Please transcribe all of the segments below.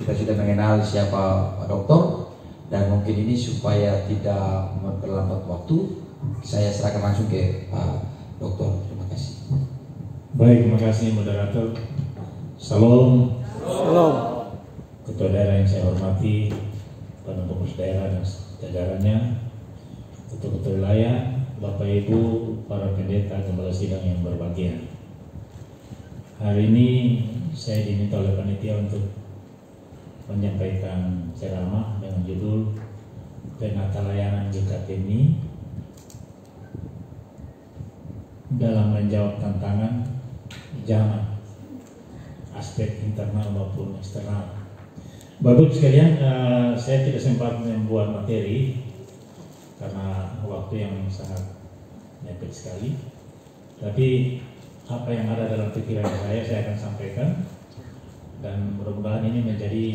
kita sudah mengenal siapa Pak Dokter, dan mungkin ini supaya tidak memperlambat waktu, saya serahkan langsung ke Pak Dokter. Terima kasih. Baik, terima kasih moderator. Salam. Salam. Ketua daerah yang saya hormati, para pengurus daerah dan jajarannya, ketua-ketua wilayah, Bapak Ibu, para pendeta, gembala sidang yang berbahagia. Hari ini saya diminta oleh panitia untuk menyampaikan ceramah dengan judul Penata Layanan GKPMI dalam menjawab tantangan zaman, aspek internal maupun eksternal. Bapak Ibu sekalian, saya tidak sempat membuat materi karena waktu yang sangat mepet sekali. Tapi apa yang ada dalam pikiran saya akan sampaikan, dan mudah-mudahan ini menjadi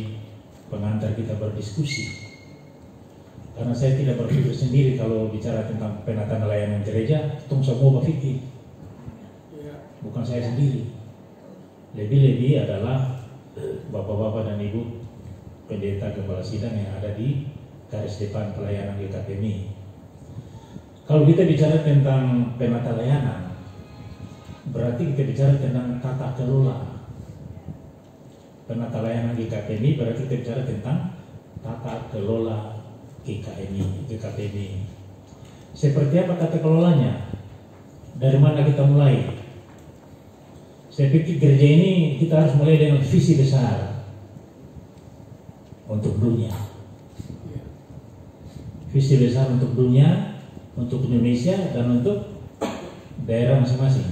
pengantar kita berdiskusi. Karena saya tidak berpikir sendiri kalau bicara tentang penataan layanan gereja, itu semua berpikir. Bukan saya sendiri. Lebih-lebih adalah bapak-bapak dan ibu pendeta gembala sidang yang ada di garis depan pelayanan GKPMI. Kalau kita bicara tentang penata layanan, berarti kita bicara tentang tata kelola. Penata layanan GKPMI berarti kita bicara tentang tata kelola GKPMI. Seperti apa tata kelolanya? Dari mana kita mulai? Saya pikir gereja ini kita harus mulai dengan visi besar untuk dunia. Visi besar untuk dunia, untuk Indonesia, dan untuk daerah masing-masing.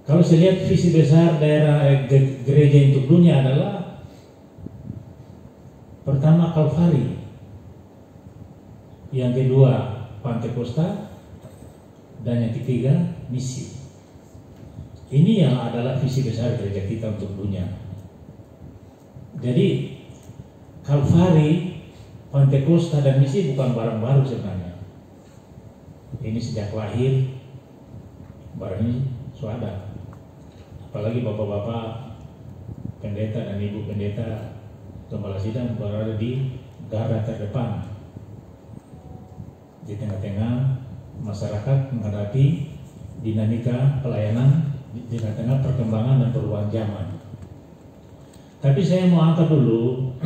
Kalau saya lihat visi besar daerah gereja untuk dunia adalah pertama Kalvari, yang kedua Pantekosta, dan yang ketiga misi. Ini yang adalah visi besar gereja kita untuk dunia. Jadi Kalvari, Pantekosta, dan misi bukan barang baru sebenarnya. Ini sejak lahir barang ini sudah ada. Apalagi bapak-bapak pendeta dan ibu pendeta gembala sidang berada di garda terdepan, di tengah-tengah masyarakat menghadapi dinamika pelayanan, di tengah-tengah perkembangan dan perubahan zaman. Tapi saya mau angkat dulu,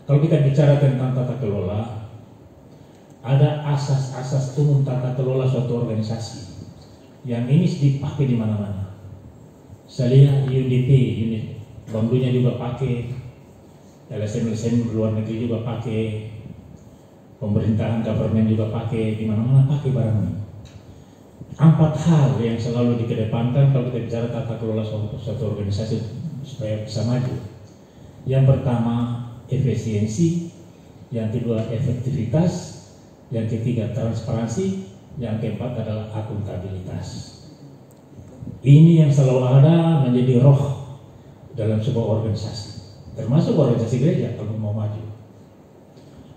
kalau kita bicara tentang tata kelola, ada asas-asas umum tata kelola suatu organisasi yang ini dipakai di mana-mana. Saya lihat UNDP, unit bangunya juga pakai, LSM luar negeri juga pakai, pemerintahan government juga pakai, di mana-mana pakai barang ini. 4 hal yang selalu dikedepankan kalau kita bicara tata kelola suatu organisasi supaya bisa maju. Yang pertama efisiensi, yang kedua efektivitas, yang ketiga transparansi, yang keempat adalah akuntabilitas. Ini yang selalu ada menjadi roh dalam sebuah organisasi, termasuk organisasi gereja kalau mau maju.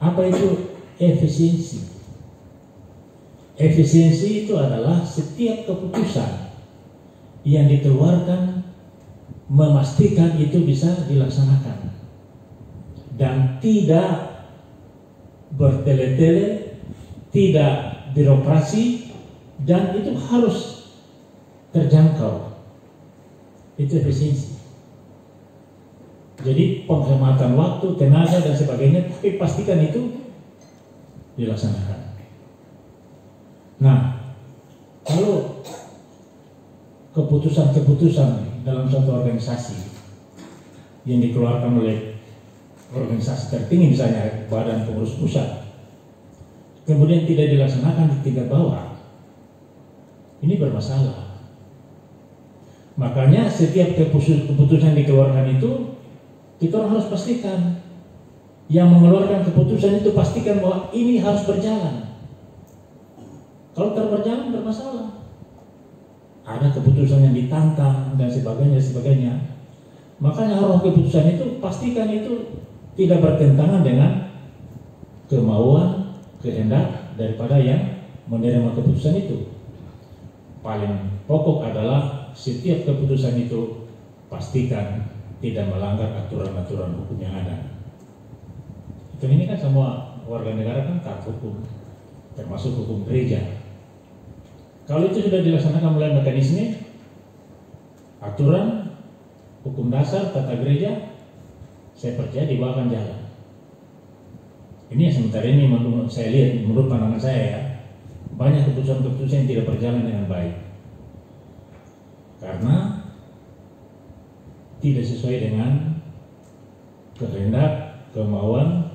Apa itu efisiensi? Efisiensi itu adalah setiap keputusan yang dikeluarkan memastikan itu bisa dilaksanakan dan tidak bertele-tele, tidak birokrasi, dan itu harus terjangkau. Itu efisiensi. Jadi penghematan waktu, tenaga, dan sebagainya, tapi pastikan itu dilaksanakan. Nah, kalau keputusan-keputusan dalam suatu organisasi yang dikeluarkan oleh organisasi tertinggi, misalnya Badan Pengurus Pusat, kemudian tidak dilaksanakan di tingkat bawah, ini bermasalah. Makanya setiap keputusan dikeluarkan itu, kita harus pastikan yang mengeluarkan keputusan itu pastikan bahwa ini harus berjalan. Kalau tidak berjalan bermasalah. Ada keputusan yang ditantang dan sebagainya. Makanya arah keputusan itu pastikan itu tidak bertentangan dengan kemauan, kehendak daripada yang menerima keputusan itu. Paling pokok adalah setiap keputusan itu pastikan tidak melanggar aturan-aturan hukum yang ada. Dan ini kan semua warga negara kan taat hukum, termasuk hukum gereja. Kalau itu sudah dilaksanakan mulai mekanisme, aturan, hukum dasar, tata gereja, saya percaya dibawa akan jalan. Ini yang sementara ini menurut saya lihat, menurut pandangan saya ya, banyak keputusan-keputusan yang tidak berjalan dengan baik. Karena tidak sesuai dengan kehendak, kemauan,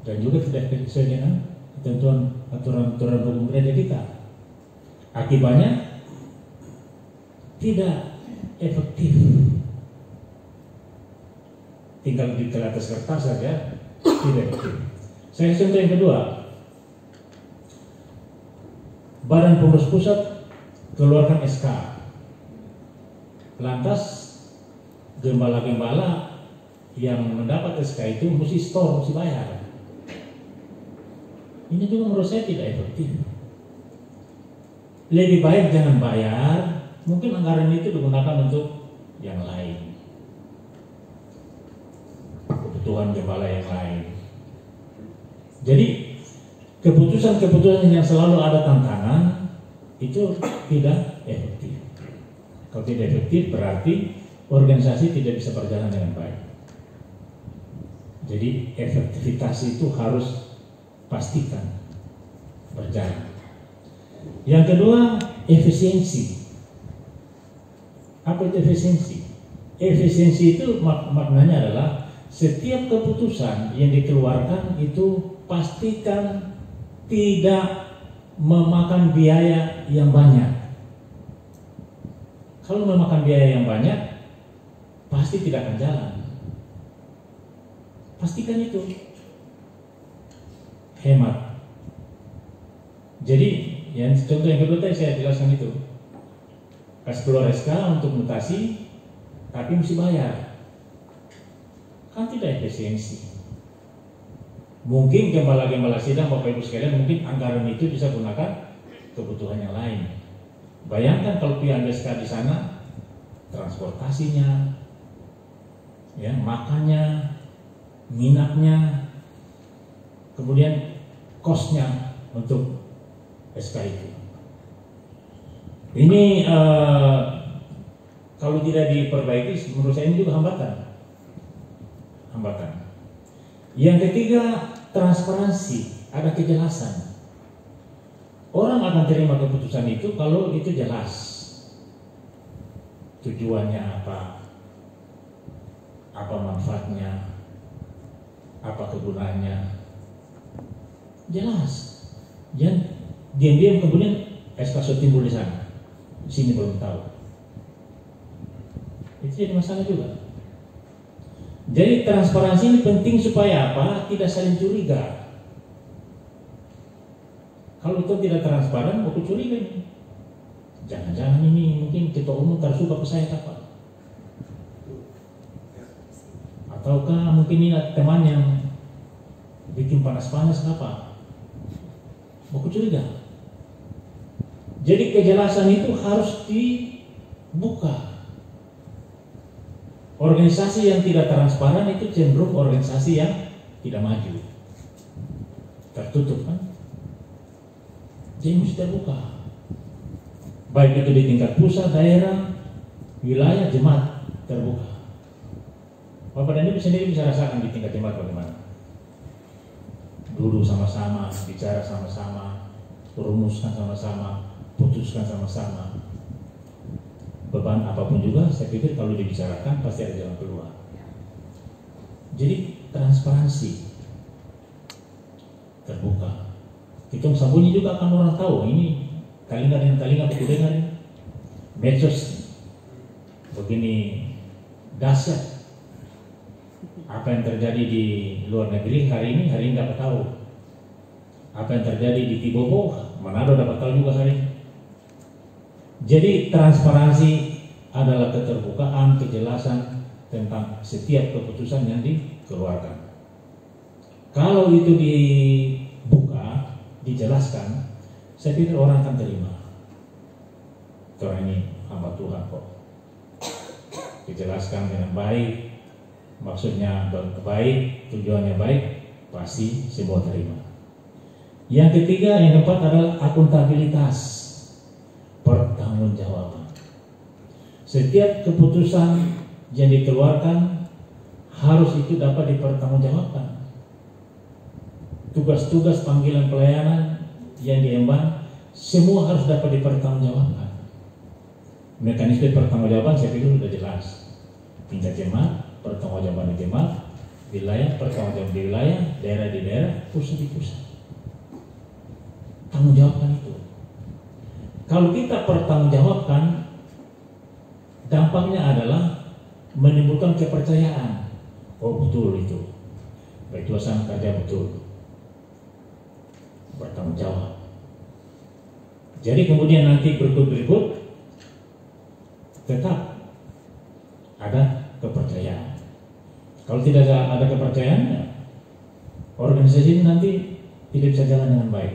dan juga tidak sesuai dengan ketentuan aturan-aturan hukum gereja kita. Akibatnya tidak efektif. Tinggal di atas kertas saja tidak efektif. Saya contoh yang kedua. Badan Pengurus Pusat keluarkan SK. Lantas gembala-gembala yang mendapat SK itu mesti store, mesti bayar. Ini juga menurut saya tidak efektif. Lebih baik jangan bayar, mungkin anggaran itu digunakan untuk yang lain, kebutuhan gembala yang lain. Jadi keputusan-keputusan yang selalu ada tantangan itu tidak efektif. Kalau tidak efektif berarti organisasi tidak bisa berjalan dengan baik. Jadi efektivitas itu harus pastikan berjalan. Yang kedua, efisiensi. Apa itu efisiensi? Efisiensi itu maknanya adalah setiap keputusan yang dikeluarkan itu pastikan tidak memakan biaya yang banyak. Kalau memakan biaya yang banyak, pasti tidak akan jalan. Pastikan itu. Hemat. Jadi, yang contoh yang kedua tadi saya jelaskan itu. Kasih keluar SK untuk mutasi, tapi mesti bayar. Kan tidak efisiensi. Mungkin gembala-gembala sidang Bapak Ibu sekalian, mungkin anggaran itu bisa gunakan kebutuhan yang lain. Bayangkan kalau pihak SK di sana, transportasinya, ya, makannya, minatnya, kemudian kosnya untuk SK itu. Ini kalau tidak diperbaiki, menurut saya ini juga hambatan. Yang ketiga, transparansi, ada kejelasan. Orang akan terima keputusan itu kalau itu jelas. Tujuannya apa manfaatnya, apa kegunaannya, jelas. Jangan diam-diam kemudian SK timbul di sana, sini belum tahu. Itu jadi masalah juga. Jadi transparansi ini penting supaya apa? Tidak saling curiga. Kalau itu tidak transparan, aku curiga ini. Jangan-jangan ini mungkin ketua umum tersuka ke saya apa? Ataukah mungkin ini teman yang bikin panas-panas apa? Aku curiga. Jadi kejelasan itu harus dibuka. Organisasi yang tidak transparan itu cenderung organisasi yang tidak maju, tertutup kan? Jadi mesti terbuka. Baik itu di tingkat pusat, daerah, wilayah, jemaat terbuka. Bapak dan Ibu sendiri bisa rasakan di tingkat jemaat bagaimana? Duduk sama-sama, bicara sama-sama, rumuskan sama-sama, putuskan sama-sama. Beban apapun juga, saya pikir kalau dibicarakan pasti ada jalan keluar. Jadi transparansi, terbuka. Hitung sambunyi juga akan orang tahu ini telinga dengan telinga begitu dengar. Medsos begini dahsyat. Apa yang terjadi di luar negeri hari ini dapat tahu. Apa yang terjadi di Tibobo, Manado dapat tahu juga hari ini. Jadi transparansi adalah keterbukaan, kejelasan tentang setiap keputusan yang dikeluarkan. Kalau itu dibuka, dijelaskan, saya pikir orang akan terima. Orang ini hamba Tuhan kok. Dijelaskan dengan baik, maksudnya baik, tujuannya baik, pasti semua terima. Yang ketiga, yang keempat adalah akuntabilitas, pertanggungjawaban. Setiap keputusan yang dikeluarkan harus itu dapat dipertanggungjawabkan. Tugas-tugas panggilan pelayanan yang diemban semua harus dapat dipertanggungjawabkan. Mekanisme pertanggungjawaban saya pikir sudah jelas. Tingkat jemaat, pertanggungjawaban di jemaat, wilayah, pertanggungjawaban di wilayah, daerah di daerah, pusat di pusat. Tanggung jawabkan itu. Kalau kita pertanggungjawabkan, dampaknya adalah menimbulkan kepercayaan. Oh betul itu, baik suasana kerja betul, bertanggung jawab. Jadi kemudian nanti berikut tetap ada kepercayaan. Kalau tidak ada kepercayaan, organisasi ini nanti tidak bisa jalan dengan baik.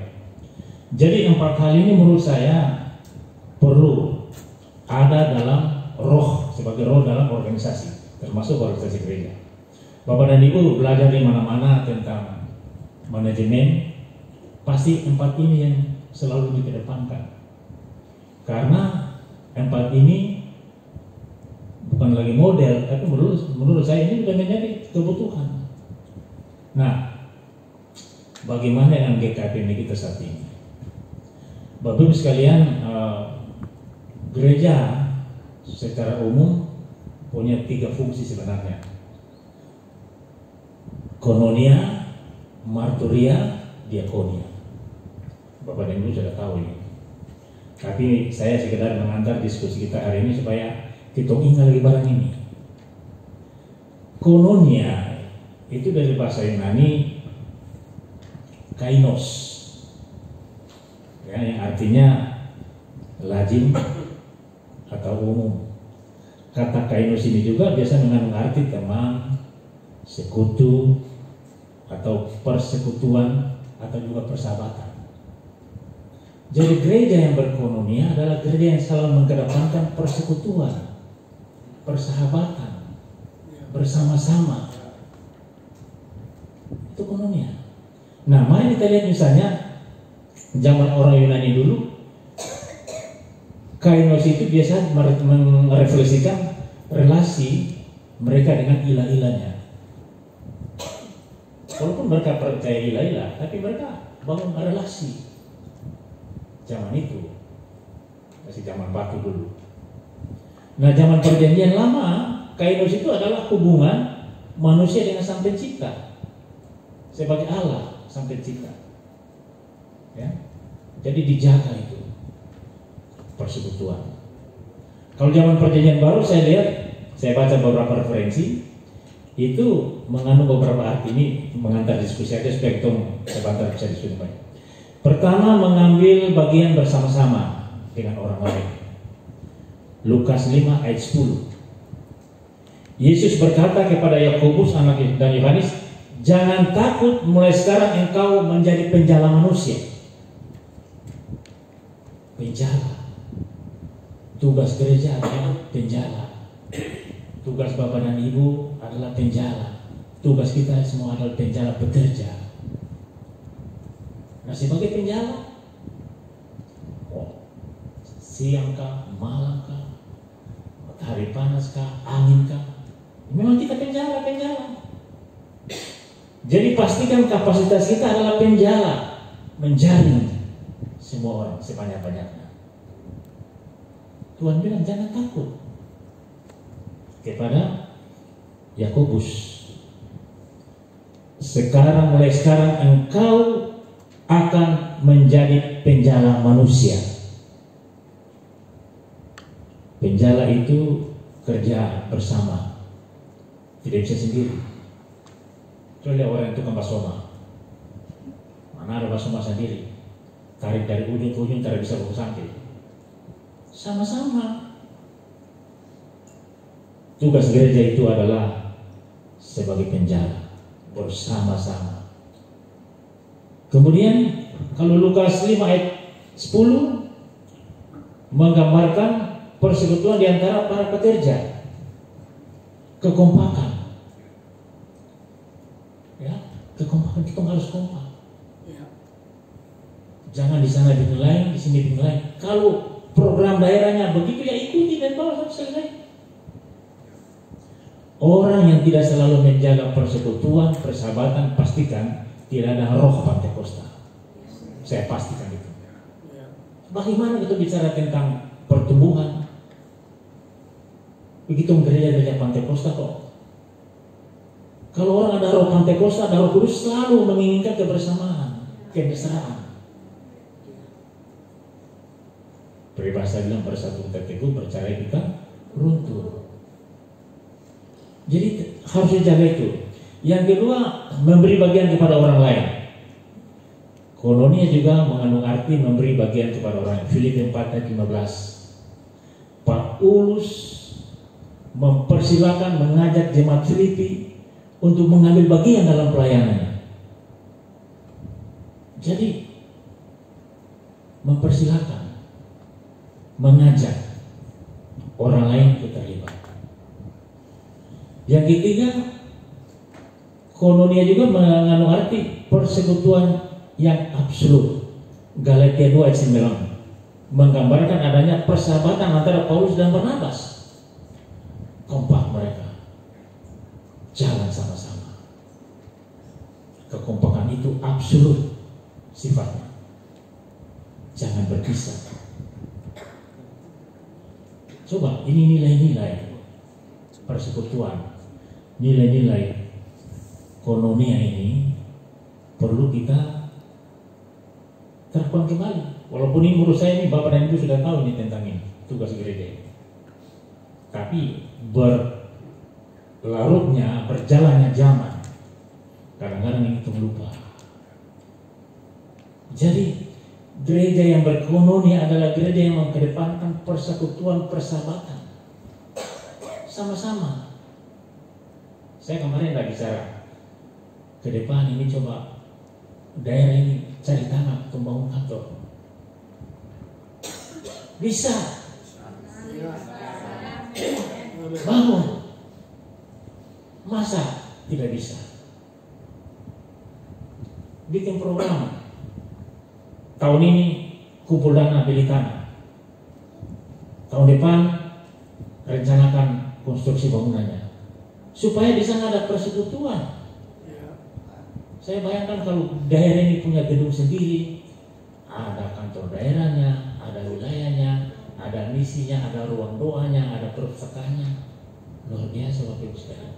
Jadi 4 hal ini menurut saya perlu ada dalam roh, sebagai roh dalam organisasi, termasuk organisasi gereja. Bapak dan Ibu belajar di mana-mana tentang manajemen, pasti 4 ini yang selalu dikedepankan. Karena 4 ini bukan lagi model, tapi menurut saya ini sudah menjadi kebutuhan. Nah, bagaimana dengan GKP ini kita saat ini? Bapak Ibu sekalian, gereja secara umum punya 3 fungsi sebenarnya: kononia, marturia, diakonia. Bapak dan Ibu sudah tahu ini. Tapi saya sekedar mengantar diskusi kita hari ini supaya kita ingat lagi barang ini. Kononia itu dari bahasa Yunani kainos, ya, yang artinya lazim atau umum. Kata kainos ini juga biasa mengandung arti teman, sekutu, atau persekutuan, atau juga persahabatan. Jadi gereja yang berkononia adalah gereja yang selalu mengedepankan persekutuan, persahabatan, bersama-sama. Itu kononia. Nah, mari kita lihat misalnya zaman orang Yunani dulu, kainos itu biasa merefleksikan relasi mereka dengan ilah-ilahnya. Walaupun mereka percaya ilah-ilah, tapi mereka bangun relasi. Zaman itu masih zaman batu dulu. Nah, zaman perjanjian lama, kainos itu adalah hubungan manusia dengan Sang Pencipta sebagai Allah, Sang Pencipta. Ya, jadi dijaga itu persekutuan. Kalau zaman perjanjian baru saya baca beberapa referensi, itu mengandung beberapa arti. Ini mengantar diskusi aja supaya kita sebentar bisa diskusi banyak. Pertama, mengambil bagian bersama-sama dengan orang lain. Lukas 5 ayat 10. Yesus berkata kepada Yakobus anak dan Yohanes, jangan takut, mulai sekarang engkau menjadi penjala manusia. Penjala. Tugas gereja adalah penjala. Tugas Bapak dan Ibu adalah penjala. Tugas kita semua adalah penjala, bekerja. Nah, sebagai penjala, siang kah, malam kah, matahari panas kah, angin kah, memang kita penjala. Jadi pastikan kapasitas kita adalah penjala, menjaring semua orang sebanyak-banyaknya. Tuhan bilang jangan takut kepada Yakobus. Mulai sekarang engkau akan menjadi penjala manusia. Penjala itu kerja bersama, tidak bisa sendiri. Coba orang itu tukang basoma, mana ada basoma sendiri, tarik dari ujung ke ujung tidak bisa sampai. Sama-sama. Tugas gereja itu adalah sebagai penjala, bersama-sama. Kemudian kalau Lukas 5 ayat 10 menggambarkan persekutuan di antara para pekerja, kekompakan. perkompakan kita harus kompak. Jangan di sana bikin lain, di sini bikin lain. Kalau program daerahnya begitu ya ikuti dan bawa sampai selesai. Orang yang tidak selalu menjaga persekutuan, persahabatan, pastikan tidak ada roh Pantekosta. Saya pastikan itu. Bagaimana kita bicara tentang pertumbuhan? Begitu gereja-gereja Pantekosta kok. Kalau orang ada roh Pantekosta, ada roh kudus, selalu menginginkan kebersamaan, kemesraan. Peribahasa bilang bersatu kita teguh, bercerai kita runtuh. Jadi harus dijaga itu. Yang kedua, memberi bagian kepada orang lain. Koinonia juga mengandung arti memberi bagian kepada orang lain. Filipi 4 ayat 15. Paulus mempersilakan mengajak jemaat Filipi untuk mengambil bagian dalam pelayanannya. Jadi mempersilakan, mengajak orang lain untuk terlibat. Yang ketiga, koinonia juga mengandung arti persekutuan yang absolut. Galatia 2 ayat 9 menggambarkan adanya persahabatan antara Paulus dan Barnabas. Kompak mereka, jalan sama-sama. Kekompakan itu absolut sifatnya, jangan berpisah. Coba, ini nilai-nilai persekutuan, nilai-nilai koinonia ini perlu kita terapkan kembali. Walaupun ini menurut saya ini Bapak dan Ibu sudah tahu ini tentang ini tugas gereja ini. Tapi berlarutnya, berjalannya zaman, kadang-kadang ini kita lupa. Jadi gereja yang berkoinonia adalah gereja yang mengedepankan persekutuan, persahabatan sama-sama. Saya kemarin lagi bicara ke depan ini, coba daerah ini cari tanah untuk membangun kantor. Bisa bangun, masa tidak bisa? Bikin program. Tahun ini kumpul dana beli tanah. Tahun depan rencanakan konstruksi bangunannya. Supaya di sana ada persekutuan. Saya bayangkan kalau daerah ini punya gedung sendiri, ada kantor daerahnya, ada wilayahnya, ada misinya, ada ruang doanya, ada perpustakaannya. Luar biasa Bapak Ibu sekalian.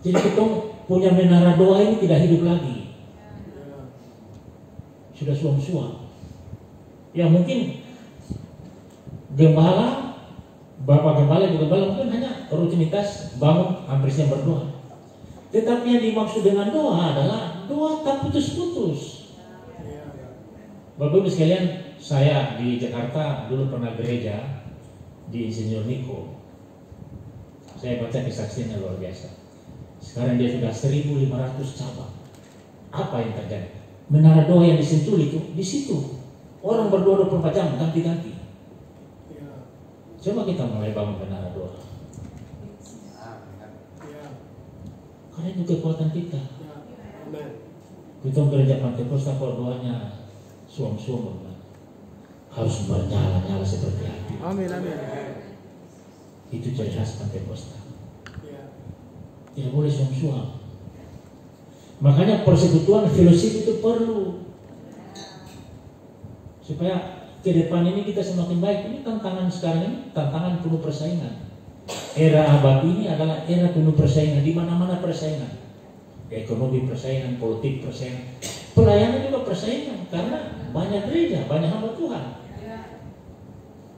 Jadi kita punya menara doa ini tidak hidup lagi. Sudah suam-suam. Ya mungkin gembala, Bapak Gembala, Ibu Gembala mungkin hanya rutinitas bangun hampir siang berdoa. Tetapi yang dimaksud dengan doa adalah doa tak putus-putus. Bapak Ibu sekalian, saya di Jakarta dulu pernah gereja di Insinyur Niko. Saya baca kesaksiannya luar biasa. Sekarang dia sudah 1.500 cabang. Apa yang terjadi? Menara doa yang disentuh itu di situ. Orang berdoa 24 jam ganti-ganti. Coba kita mulai bangun menara doa. Karena itu kekuatan kita. Kita gereja Pantekosta kalau doanya suam-suam harus bernyala-nyala seperti api. Amin, amin. Itu ciri khas Pantekosta. Tidak boleh suam-suam. Makanya persekutuan fellowship itu perlu supaya ke depan ini kita semakin baik. Ini tantangan sekarang ini, tantangan penuh persaingan. Era abad ini adalah era penuh persaingan, di mana-mana persaingan. Ekonomi persaingan, politik persaingan, pelayanan juga persaingan karena banyak gereja, banyak hamba Tuhan.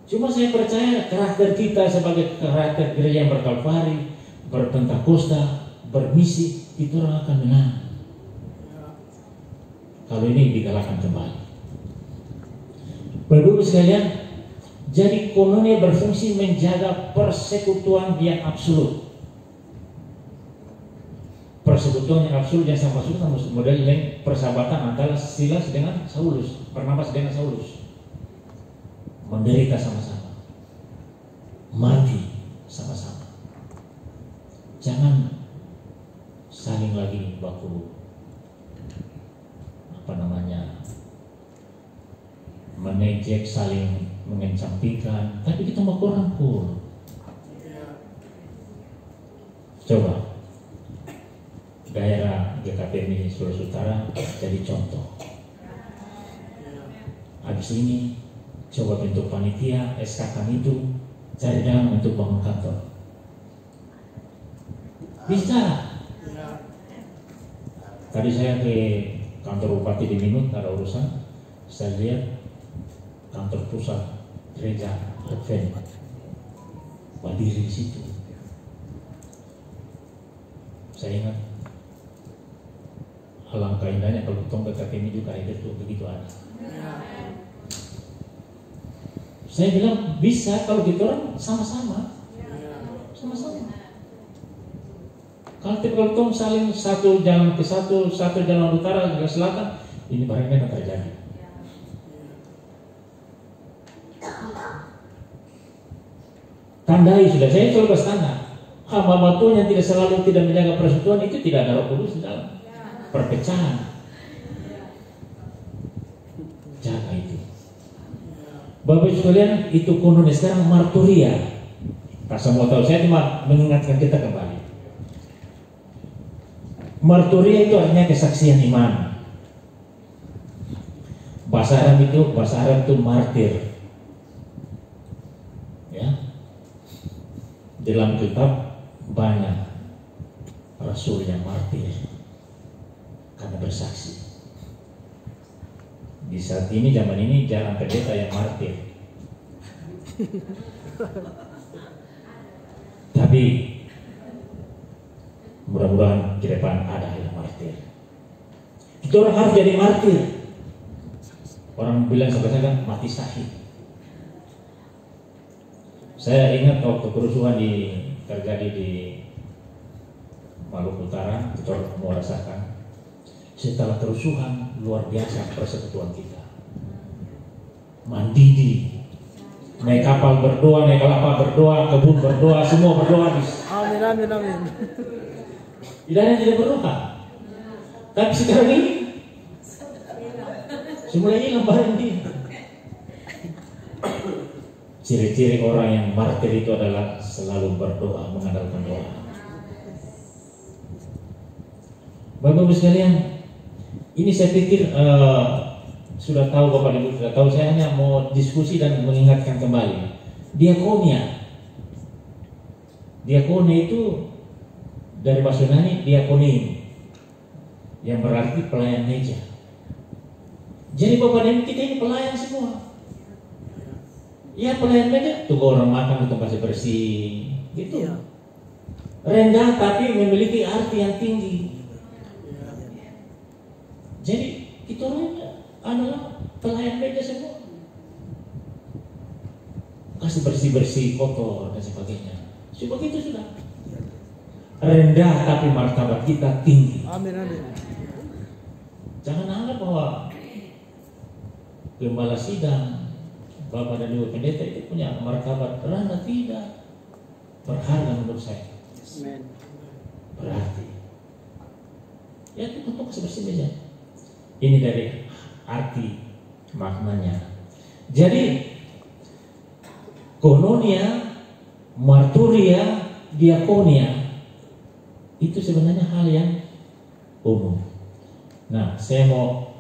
Cuma saya percaya karakter kita sebagai karakter gereja yang berkalvari, berpentakosta, bermisi, itu orang akan menang. Kalau ini digalakkan kembali. Bapak Ibu sekalian, jadi koinonia berfungsi menjaga persekutuan yang absolut. Persekutuan yang absolut yang sama model yang persahabatan antara Silas dengan Saulus, Barnabas dengan Saulus. Menderita sama-sama, mati sama-sama. Jangan saling lagi baku mengejek, saling mengesampingkan, tapi kita mau rangkul. Coba daerah GKPMI Sulawesi Utara jadi contoh. Habis ini coba bentuk panitia, SK-kan itu cari dana untuk bangun kantor. Bisa. Tadi saya ke kantor Bupati di Minut, ada urusan. Saya lihat kantor pusat gereja Advent berdiri di situ. Saya ingat alangkah indahnya kalau tong ini juga itu begitu ada. Saya bilang bisa kalau kita orang sama-sama. Kalau tong saling satu jalan ke satu jalan utara ke selatan, ini barangnya akan terjadi. Tandai sudah, saya coba tanda. Hamba Tuhan yang tidak menjaga persatuan itu tidak ada Roh Kudus di dalam. Perpecahan. Jaga itu. Bapak Ibu sekalian, itu konon sekarang marturia. Tak semua tahu, saya cuma mengingatkan kita kembali. Marturia itu artinya kesaksian iman. Bahasa Arab itu martir. Ya. Dalam kitab banyak rasul yang martir karena bersaksi. Di saat ini, zaman ini jarang pendeta yang martir. Tapi mudah-mudahan ke depan ada yang martir. Kita orang harus jadi martir. Orang bilang sama saya mati syahid. Saya ingat waktu kerusuhan terjadi di Maluku Utara, kita merasakan setelah kerusuhan luar biasa persekutuan kita. Mandiri, naik kapal berdoa, naik kelapa berdoa, kebun berdoa, semua berdoa. Amin. Tidak ada yang tidak berdoa. Tapi sekarang ini semuanya hilang barang dia. Ciri-ciri orang yang martir itu adalah selalu berdoa, mengandalkan doa. Bapak-Ibu sekalian, ini saya pikir sudah tahu, Bapak Ibu sudah tahu. Saya hanya mau diskusi dan mengingatkan kembali. Diakonia itu dari bahasa Yunani diakoni, yang berarti pelayan meja. Jadi Bapak dan Ibu kita ini pelayan semua. Ya pelayan meja, tunggu orang makan untuk kasih bersih, gitu. Ya. Rendah tapi memiliki arti yang tinggi. Jadi kita orang adalah pelayan meja semua. Kasih bersih kotor dan sebagainya. Begitu sudah. Rendah tapi martabat kita tinggi. Amin. Jangan anggap bahwa gembala sidang, Bapak dan Ibu pendeta itu punya martabat rendah, tidak. Berharga menurut saya. Amen. Berarti ya itu untuk bersih meja. Ini dari arti maknanya. Jadi kononia, marturia, diakonia itu sebenarnya hal yang umum. Nah, saya mau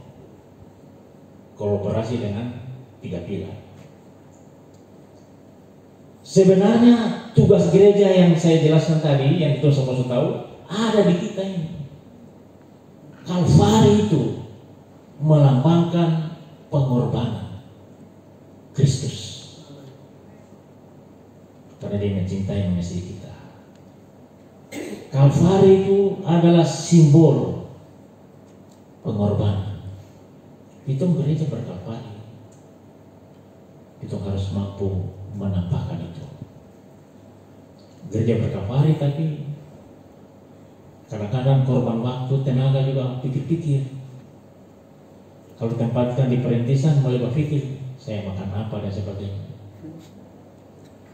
kolaborasi dengan 3 pilar. Sebenarnya tugas gereja yang saya jelaskan tadi, yang itu semua tahu, ada di kita ini. Kalvari itu melambangkan pengorbanan Kristus. Karena dia mencintai, mengasihi kita. Kalvari itu adalah simbol pengorbanan. Itu gereja berkalvari. Itu harus mampu menampakkan itu. Gereja berkalvari tapi kadang-kadang korban waktu, tenaga juga pikir-pikir. Kalau tempatkan di perintisan mulai berpikir, saya makan apa dan sebagainya.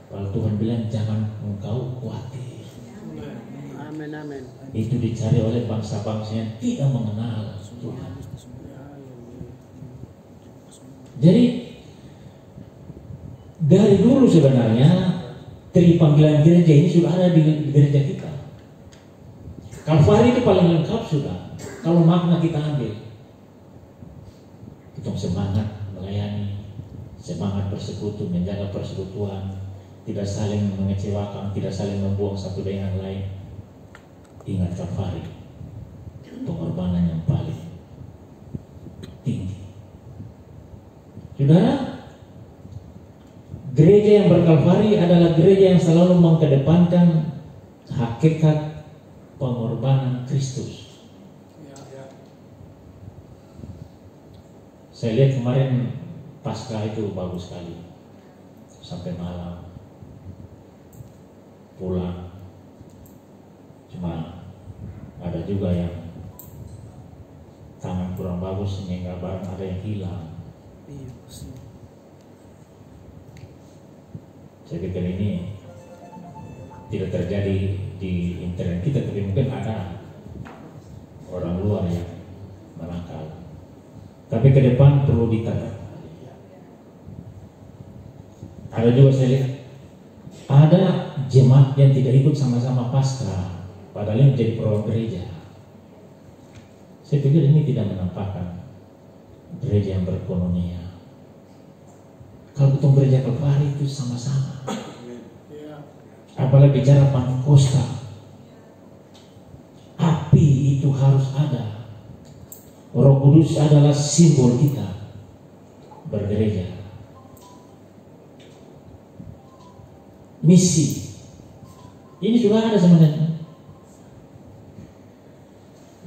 Kalau Tuhan bilang jangan engkau khawatir. Amin, amin. Itu dicari oleh bangsa-bangsa yang tidak mengenal Tuhan. Jadi dari dulu sebenarnya panggilan gereja ini sudah ada di gereja kita. Kalvari itu paling lengkap sudah. Kalau makna kita ambil, kita semangat melayani, semangat bersekutu, menjaga persekutuan, tidak saling mengecewakan, tidak saling membuang satu dengan yang lain. Ingat Kalvari, pengorbanan yang paling tinggi. Saudara, gereja yang berkalvari adalah gereja yang selalu mengedepankan hakikat pengorbanan Kristus. Saya lihat kemarin Paskah itu bagus sekali, sampai malam pulang. Cuma ada juga yang tangan kurang bagus sehingga barang ada yang hilang. Saya pikir ini tidak terjadi di internet kita, tapi mungkin ada orang luar yang menangkal. Tapi ke depan perlu ditata. Ada juga saya lihat ada jemaat yang tidak ikut sama-sama Paskah, padahal ini menjadi program gereja. Saya pikir ini tidak menampakkan gereja yang berkoinonia. Kalau ketemu gereja Kalvari itu sama-sama. Apalagi bicara Pentakosta, api itu harus ada. Roh Kudus adalah simbol kita bergereja. Misi ini sudah ada sebenarnya.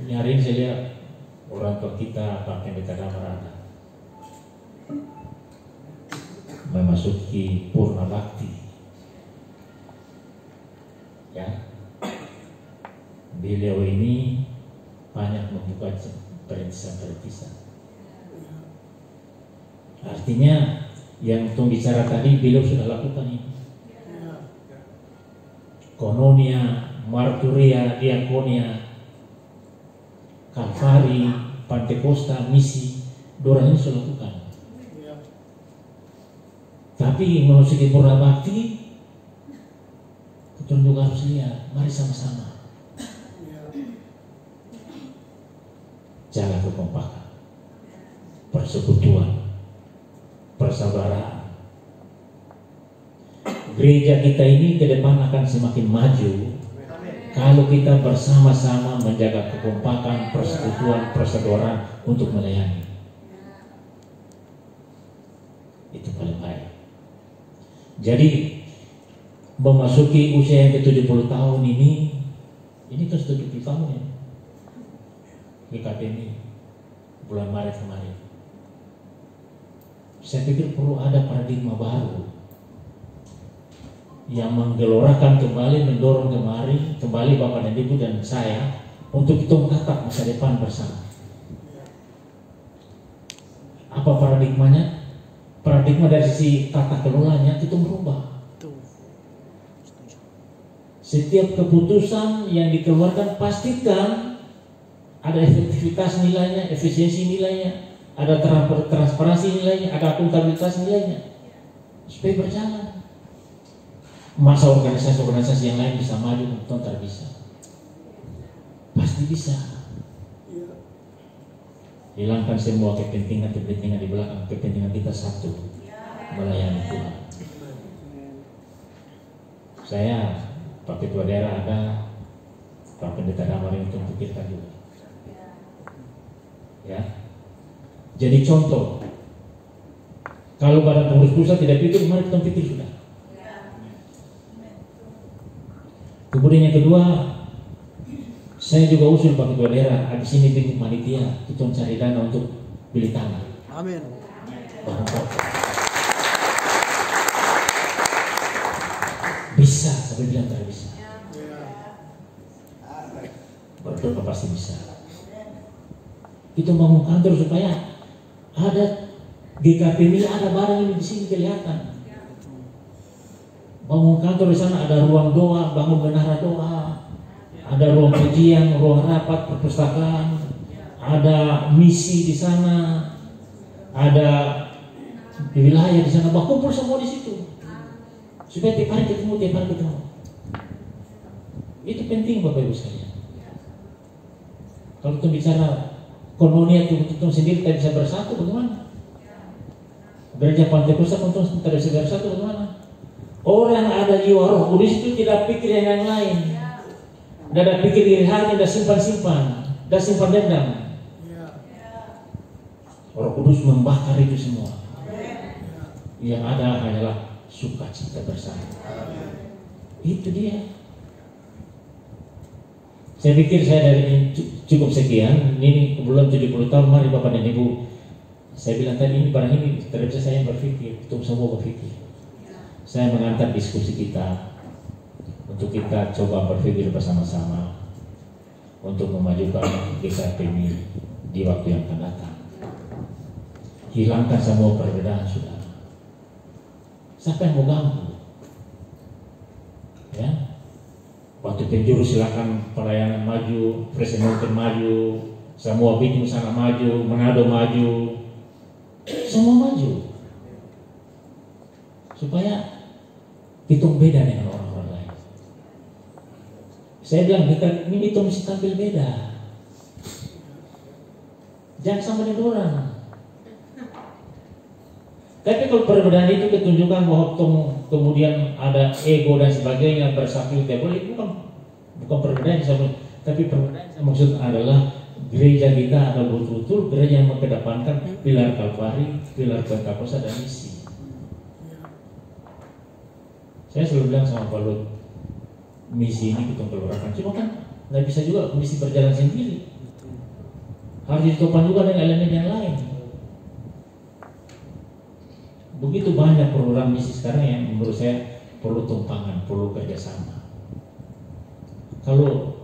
Ini hari ini saya lihat orang tua kita Pak Pendeta Damar ada memasuki purna bakti, ya. Beliau ini banyak membuka perintisan-perintisan. Artinya yang Tung bicara tadi beliau sudah lakukan ini. Koinonia, marturia, diakonia, Kalvari, Pentakosta, misi, dorang ini sudah lakukan. Tapi memasuki purna bakti, kita juga harus lihat. Mari sama-sama jaga kekompakan, persekutuan, persabaran. Gereja kita ini ke depan akan semakin maju kalau kita bersama-sama menjaga kekompakan, persekutuan, persaudaraan untuk melayani. Itu paling baik. Jadi memasuki usia yang ke-70 tahun ini kan 70 tahun ya. GKP ini bulan Maret kemarin. Saya pikir perlu ada paradigma baru yang menggelorakan kembali, mendorong kembali Bapak dan Ibu dan saya untuk kita menatap masa depan bersama. Apa paradigmanya? Paradigma dari sisi tata kelolanya itu merubah. Setiap keputusan yang dikeluarkan pastikan ada efektivitas nilainya, efisiensi nilainya, ada transparansi nilainya, ada akuntabilitas nilainya, supaya berjalan. Masa organisasi-organisasi yang lain bisa maju, tentu tak bisa. Pasti bisa. Hilangkan semua kepentingan di belakang. Kepentingan kita satu, melayani Tuhan. Saya Pak Ketua Daerah ada, Pak Pendeta Damar itu untuk kita juga. Ya, jadi contoh. Kalau Badan Pengurus Pusat tidak pikir, mari kita pikir sudah. Kemudian yang kedua, saya juga usul Pak Ketua Daerah, habis ini bikin panitia, kita mencari dana untuk beli tanah. Amin. Bisa, sampai bilang tak bisa. Berdoa pasti bisa. Kita bangun kantor supaya ada GKP ini, ada barang ini di sini kelihatan. Bangun kantor di sana ada ruang doa, bangun menara doa, ada ada ruang kajian, ruang rapat, perpustakaan, ada misi di sana, ada wilayah di sana, kumpul semua di situ. Supaya tiap hari ketemu. Itu penting Bapak Ibu sekalian. Kalau kita bicara kononia itu sendiri tidak bisa bersatu, bagaimana? Gereja Pantekosta untuk tidak bisa bersatu, bagaimana? Orang ada jiwa Roh Kudus itu tidak pikir yang lain. Tidak ada pikir diri hati, tidak simpan-simpan, tidak simpan dendam. Roh Kudus membakar itu semua. Yang ada hanyalah sukacita bersama. Itu dia. Saya pikir saya dari ini cukup sekian. Ini belum 70 tahun. Mari Bapak dan Ibu, saya bilang tadi ini barang ini tidak bisa saya berpikir, untuk semua berpikir. Saya mengangkat diskusi kita untuk kita coba berpikir bersama-sama untuk memajukan GKPMI di waktu yang akan datang. Hilangkan semua perbedaan, saudara. Siapa yang mau ganggu? Ya, waktu penjuru silakan pelayanan maju, presiden maju, semua Bitung sana maju, Manado maju, semua maju. Supaya Bitung beda dengan orang-orang lain. Saya bilang kita ini Bitung mesti tampil beda. Jangan sama dengan orang. Tapi kalau perbedaan itu ketunjukkan bahwa kemudian ada ego dan sebagainya, bersatu tidak boleh, itu bukan perbedaan sama, tapi perbedaan maksud adalah gereja kita adalah betul-betul gereja yang mengedepankan pilar Kalvari, pilar Pentakosta dan misi. Saya selalu bilang sama Pak Lut, misi ini kita keluarkan, cuma kan nggak bisa juga misi berjalan sendiri, harus ditopang juga dengan elemen yang lain. Begitu banyak program misi sekarang yang menurut saya perlu tumpangan, perlu kerjasama. Kalau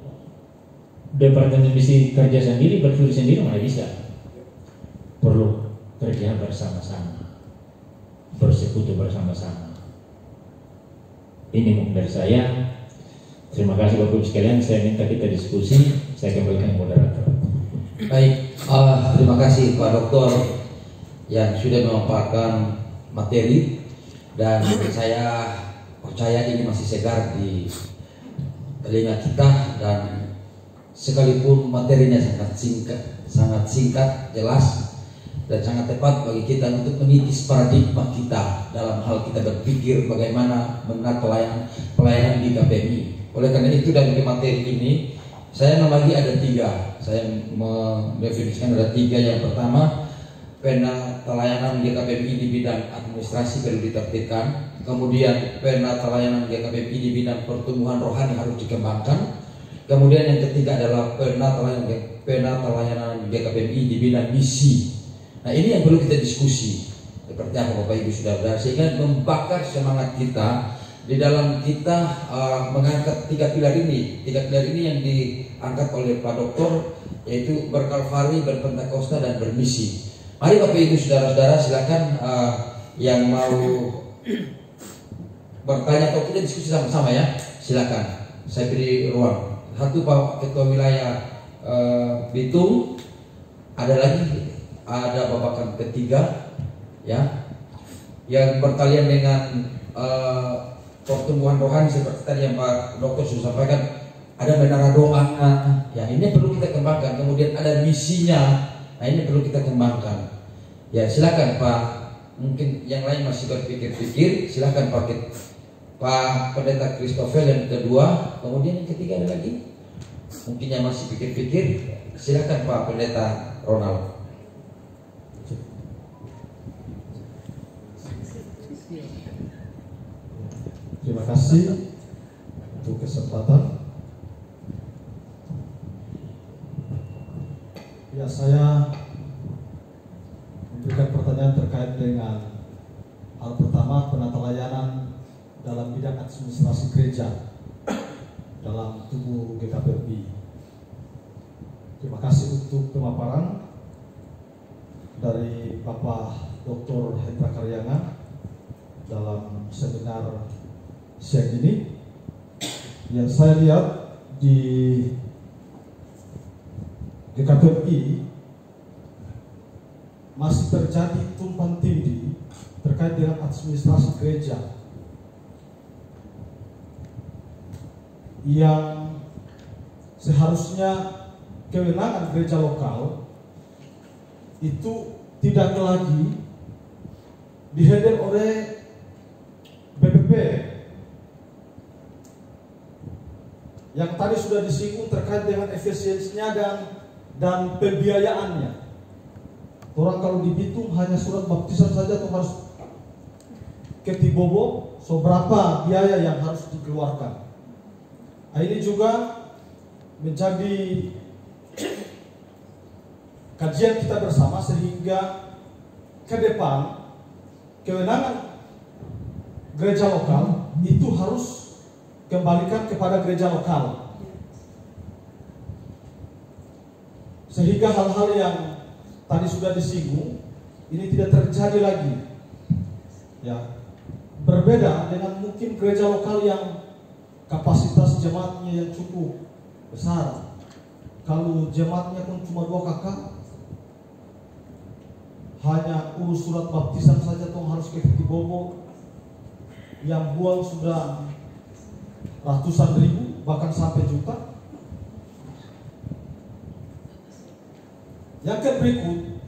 departemen misi kerja sendiri, berpikir sendiri mana bisa. Perlu kerja bersama-sama, bersekutu bersama-sama. Ini mungkin dari saya. Terima kasih Bapak Ibu sekalian. Saya minta kita diskusi. Saya kembalikan moderator. Baik, terima kasih Pak Doktor yang sudah memaparkan materi, dan saya percaya ini masih segar di telinga kita, dan sekalipun materinya sangat singkat, jelas dan sangat tepat bagi kita untuk mengikis paradigma kita dalam hal kita berpikir bagaimana benar pelayanan di KPMI. Oleh karena itu dari materi ini saya membagi ada 3. Saya mendefinisikan ada 3. Yang pertama, pena pelayanan GKPMI di bidang administrasi perlu ditertibkan. Kemudian pena pelayanan GKPMI di bidang pertumbuhan rohani harus dikembangkan. Kemudian yang ketiga adalah pena pelayanan GKPMI di bidang misi. Nah, ini yang perlu kita diskusi. Seperti apa Bapak Ibu Saudara, sehingga membakar semangat kita di dalam kita mengangkat 3 pilar ini. 3 pilar ini yang diangkat oleh Pak Doktor, yaitu berkalvari, berpentakosta, dan bermisi. Mari Bapak Ibu Saudara-saudara, silakan yang mau bertanya atau kita diskusi sama-sama ya, silakan. Saya beri ruang. Satu Pak Ketua Wilayah Bitung, ada babakan ketiga ya, yang berkalian dengan pertumbuhan rohani seperti tadi yang Pak Dokter sudah sampaikan. Ada menara doa, ya ini perlu kita kembangkan. Kemudian ada misinya. Nah, ini perlu kita kembangkan. Ya, silakan Pak. Mungkin yang lain masih berpikir-pikir. Silakan Pak Pendeta Christopher yang kedua. Kemudian yang ketiga ada lagi. Mungkin yang masih pikir-pikir. Silakan Pak Pendeta Ronald. Terima kasih untuk kesempatan. Ya, saya memberikan pertanyaan terkait dengan hal pertama, penata layanan dalam bidang administrasi gereja dalam tubuh GKPMI. Terima kasih untuk pemaparan dari Bapak Dr. Hendra Karyana dalam seminar siang ini. Yang saya lihat di GKPMI masih terjadi tumpang tindih terkait dengan administrasi gereja yang seharusnya kewenangan gereja lokal itu tidak lagi dihandle oleh BPP yang tadi sudah disinggung terkait dengan efisiensinya dan pembiayaannya. Orang kalau di Bitung hanya surat baptisan saja tuh harus ketibobo seberapa biaya yang harus dikeluarkan. Nah, ini juga menjadi kajian kita bersama sehingga ke depan kewenangan gereja lokal itu harus kembalikan kepada gereja lokal, sehingga hal-hal yang tadi sudah disinggung ini tidak terjadi lagi. Ya, berbeda dengan mungkin gereja lokal yang kapasitas jemaatnya yang cukup besar. Kalau jemaatnya pun cuma 2 kakak, hanya urus surat baptisan saja tuh harus ke Bobo, yang buang sudah ratusan ribu bahkan sampai juta. Yang berikut,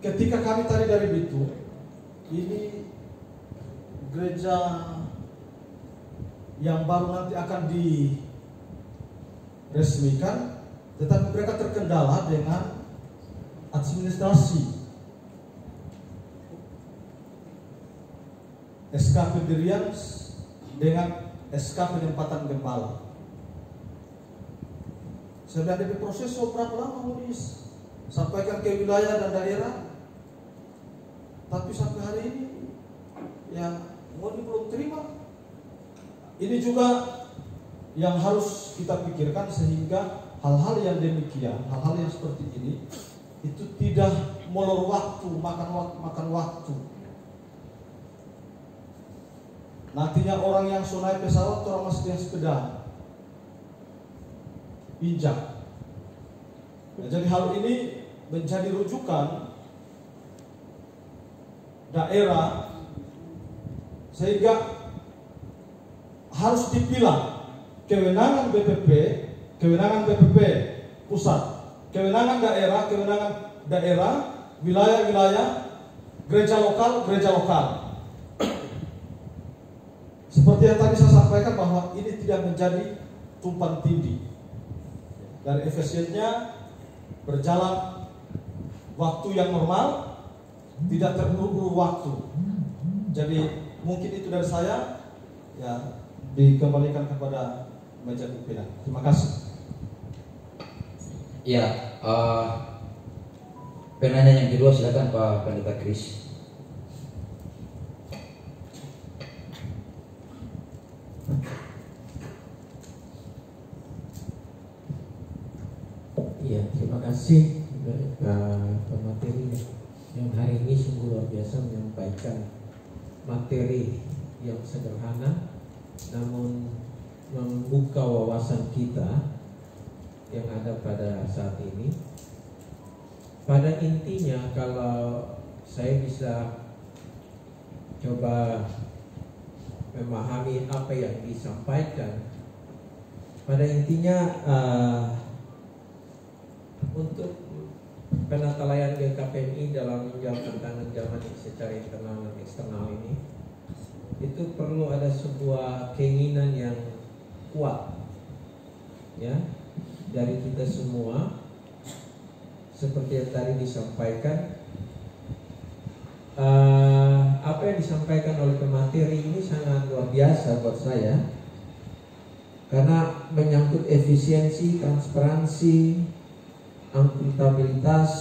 ketika kami tadi dari Bitung, ini gereja yang baru nanti akan diresmikan, tetapi mereka terkendala dengan administrasi, SK pendirian dengan SK penempatan gembala. Sudah ada proses berapa lama mau disampaikan ke wilayah dan daerah, tapi sampai hari ini ya Moni belum terima. Ini juga yang harus kita pikirkan sehingga hal-hal yang demikian, hal-hal yang seperti ini itu tidak molor waktu, makan waktu. Nantinya orang yang so naik pesawat, orang masih yang sepeda pinjam. Nah, jadi hal ini menjadi rujukan daerah sehingga harus dipilah kewenangan BPP pusat, kewenangan daerah, wilayah-wilayah, gereja lokal. Seperti yang tadi saya sampaikan bahwa ini tidak menjadi tumpang tindih. Dari efisiennya berjalan waktu yang normal, tidak terburu-buru waktu. Jadi mungkin itu dari saya, ya dikembalikan kepada meja pimpinan. Terima kasih. Ya, penanya yang kedua silakan Pak Pendeta Kris. Iya, terima kasih pemateri yang hari ini sungguh luar biasa menyampaikan materi yang sederhana namun membuka wawasan kita yang ada pada saat ini. Pada intinya kalau saya bisa coba memahami apa yang disampaikan, pada intinya untuk penata layanan GKPMI dalam menjawab tantangan zaman secara internal dan eksternal ini, itu perlu ada sebuah keinginan yang kuat, ya, dari kita semua. Seperti yang tadi disampaikan, apa yang disampaikan oleh pemateri ini sangat luar biasa buat saya, karena menyangkut efisiensi, transparansi, akuntabilitas,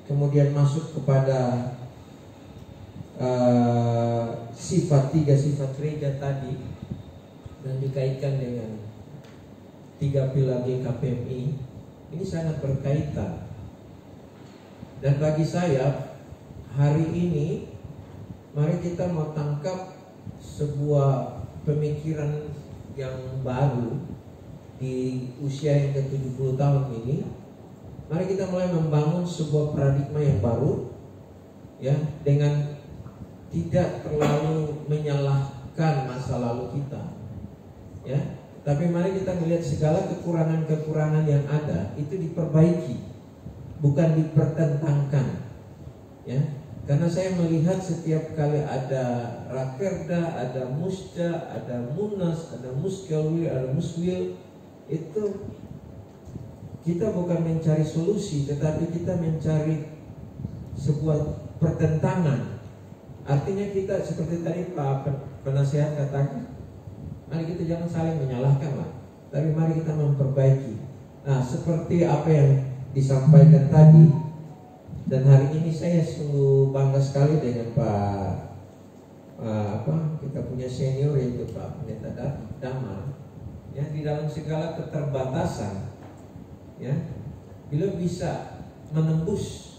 kemudian masuk kepada tiga sifat gereja tadi, dan dikaitkan dengan 3 pilar GKPMI, ini sangat berkaitan. Dan bagi saya hari ini, mari kita mau tangkap sebuah pemikiran yang baru di usia yang ke-70 tahun ini. Mari kita mulai membangun sebuah paradigma yang baru, ya, dengan tidak terlalu menyalahkan masa lalu kita, ya. Tapi mari kita melihat segala kekurangan-kekurangan yang ada itu diperbaiki, bukan dipertentangkan, ya. Karena saya melihat setiap kali ada Rakerda, ada Musda, ada Munas, ada Muskelwil, ada Muswil, itu kita bukan mencari solusi, tetapi kita mencari sebuah pertentangan. Artinya kita seperti tadi Pak Penasehat katakan, mari kita jangan saling menyalahkan lah, tapi mari kita memperbaiki. Nah, seperti apa yang disampaikan tadi, dan hari ini saya sungguh bangga sekali dengan kita punya senior yaitu Pak Pendeta Damar, ya, di dalam segala keterbatasan, ya, beliau bisa menembus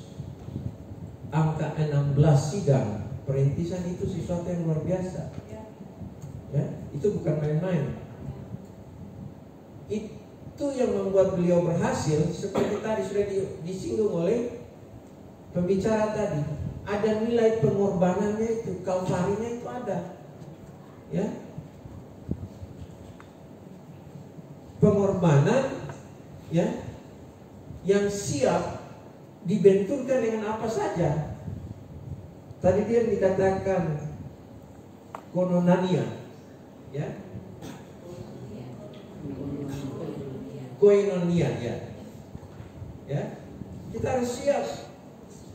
angka 16 sidang perintisan. Itu sesuatu yang luar biasa, ya, itu bukan main-main. Itu yang membuat beliau berhasil. Seperti tadi sudah disinggung oleh pembicara tadi, ada nilai pengorbanannya, itu kalvarinya itu ada, ya, pengorbanan, ya, yang siap dibenturkan dengan apa saja. Tadi dia dikatakan koinonia, ya, koinonia, ya. Kita harus siap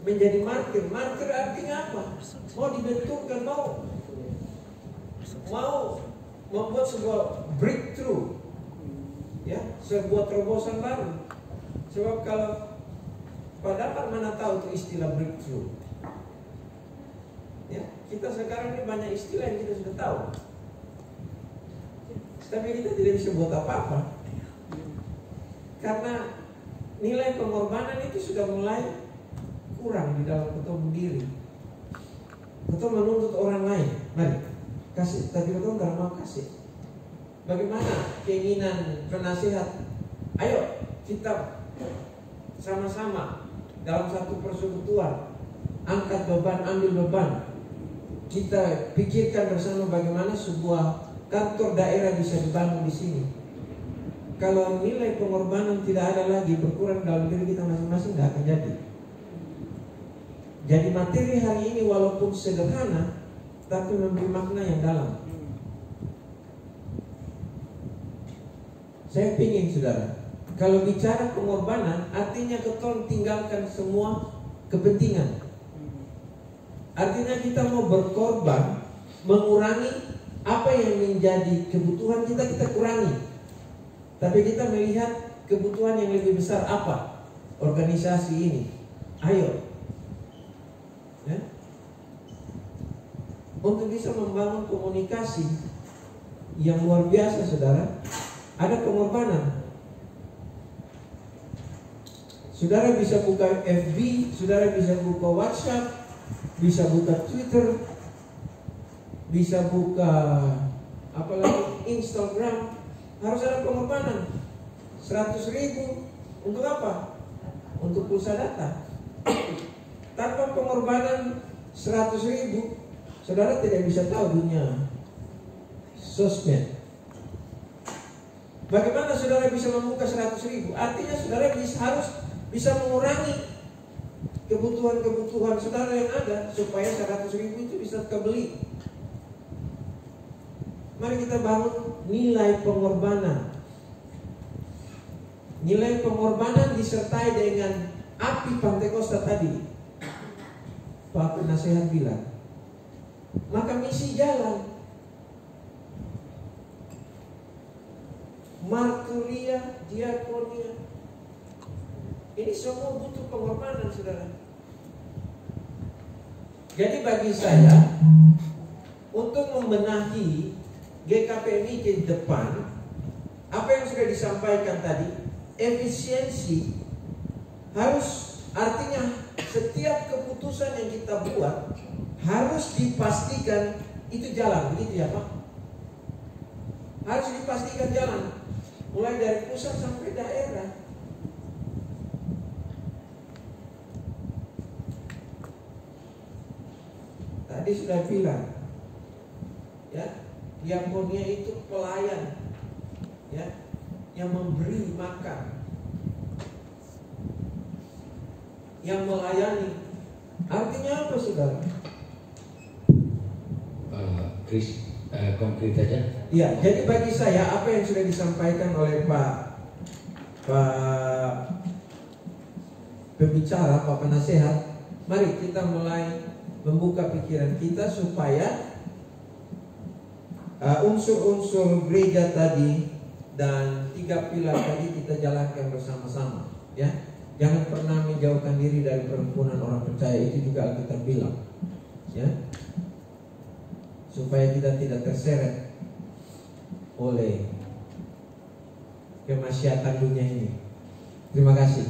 menjadi martir. Martir artinya apa? Mau dibenturkan, mau membuat sebuah breakthrough, ya, sebuah terobosan baru. Sebab kalau pada mana tahu itu istilah breakthrough, ya, kita sekarang ini banyak istilah yang kita sudah tahu, tapi kita tidak bisa buat apa-apa karena nilai pengorbanan itu sudah mulai kurang di dalam kita berdiri. Kita menuntut orang lain, mari kasih, tapi kita nggak mau kasih. Bagaimana keinginan penasehat? Ayo kita sama-sama dalam satu persekutuan, angkat beban, ambil beban. Kita pikirkan bersama bagaimana sebuah kantor daerah bisa dibangun di sini. Kalau nilai pengorbanan tidak ada lagi, berkurang dalam diri kita masing-masing, tidak akan jadi. Jadi materi hari ini walaupun sederhana, tapi memberi makna yang dalam. Saya ingin saudara, kalau bicara pengorbanan, artinya kita tinggalkan semua kepentingan. Artinya kita mau berkorban, mengurangi apa yang menjadi kebutuhan kita kurangi. Tapi kita melihat kebutuhan yang lebih besar apa? Organisasi ini. Ayo, ya, untuk bisa membangun komunikasi yang luar biasa, saudara, ada pengorbanan. Saudara bisa buka FB, saudara bisa buka WhatsApp, bisa buka Twitter, bisa buka apalagi Instagram. Harus ada pengorbanan. 100.000 untuk apa? Untuk pulsa data. Tanpa pengorbanan 100.000, saudara tidak bisa tahu dunia sosmed. Bagaimana saudara bisa membuka 100.000? Artinya saudara harus bisa mengurangi kebutuhan-kebutuhan saudara yang ada supaya 100.000 itu bisa kebeli. Mari kita bangun nilai pengorbanan. Nilai pengorbanan disertai dengan api Pantekosta tadi. Pak Penasehat bilang, maka misi jalan. Marturia, diakonia, ini semua butuh pengorbanan, saudara. Jadi bagi saya, untuk membenahi GKPMI ke depan, apa yang sudah disampaikan tadi, efisiensi harus, artinya setiap keputusan yang kita buat harus dipastikan itu jalan, begitu ya Pak? Harus dipastikan jalan, mulai dari pusat sampai daerah. Tadi sudah bilang, ya, diakonia itu pelayan, ya, yang memberi makan, yang melayani. Artinya apa, saudara? Chris, konkret aja. Ya, jadi bagi saya apa yang sudah disampaikan oleh Pak pembicara, Pak penasehat, mari kita mulai membuka pikiran kita supaya unsur-unsur gereja tadi dan 3 pilar tadi kita jalankan bersama-sama, ya. Jangan pernah menjauhkan diri dari perhimpunan orang percaya, itu juga Alkitab bilang, ya, supaya kita tidak terseret oleh kemaksiatan dunia ini. Terima kasih.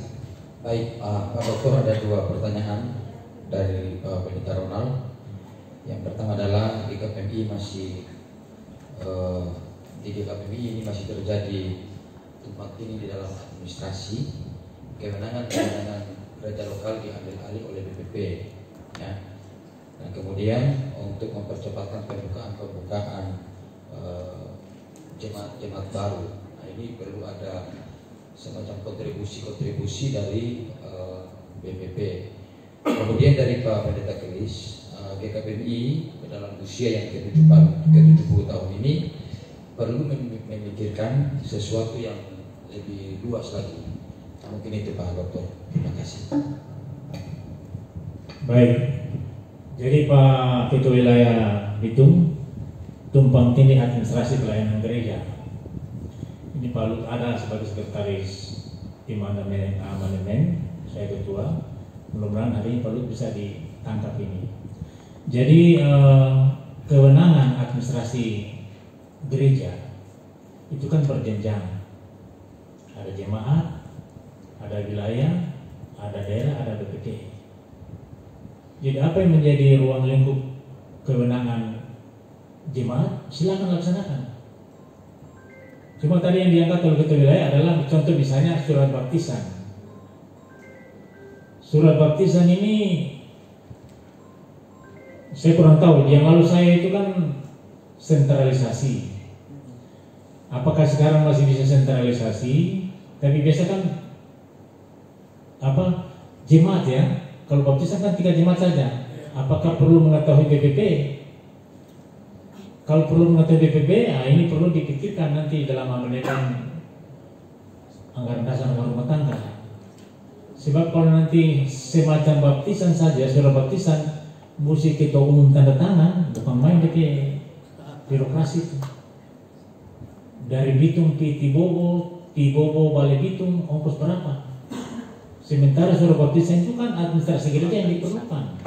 Baik, Pak Dokter, ada 2 pertanyaan dari Pendeta Ronald. Yang pertama adalah di KPMI masih di KPMI ini masih terjadi tumpang tindih di dalam administrasi. Kewenangan gereja lokal diambil alih oleh BPP, ya. Dan kemudian untuk mempercepatkan pembukaan jemaat baru, nah ini perlu ada semacam kontribusi dari BPP. Kemudian dari Pak Pendeta Kelis, GKPMI dalam usia yang ke-70 tahun ini perlu memikirkan sesuatu yang lebih luas lagi. Mungkin itu Pak Dokter. Terima kasih. Baik. Jadi Pak Ketua Wilayah Bitung, tumpang tindih administrasi pelayanan gereja. Ini Pak Lut ada sebagai sekretaris tim amandemen, saya ketua. Mudah-mudahan hari ini Pak Lut bisa ditangkap ini. Jadi kewenangan administrasi gereja itu kan berjenjang. Ada jemaat, ada wilayah, ada daerah, ada BPD. Jadi apa yang menjadi ruang lingkup kewenangan jemaat, silakan laksanakan. Cuma tadi yang diangkat oleh ketua wilayah adalah contoh misalnya surat baptisan. Surat baptisan ini saya kurang tahu. Yang lalu saya itu kan sentralisasi. Apakah sekarang masih bisa sentralisasi? Tapi biasa kan jemaat ya. Kalau baptisan kan 3 jemaat saja. Apakah perlu mengetahui BPP? Kalau perlu mengetahui BPP, ini perlu dipikirkan nanti dalam amandemen anggaran dasar rumah tangga. Sebab kalau nanti semacam baptisan saja, surat baptisan, mesti ketua umum tanda tangan, bukan main pakai birokrasi itu. Dari Bitung ke Tibobo balik Bitung, ongkos berapa? Sementara surat baptisan itu kan administrasi gereja yang diperlukan,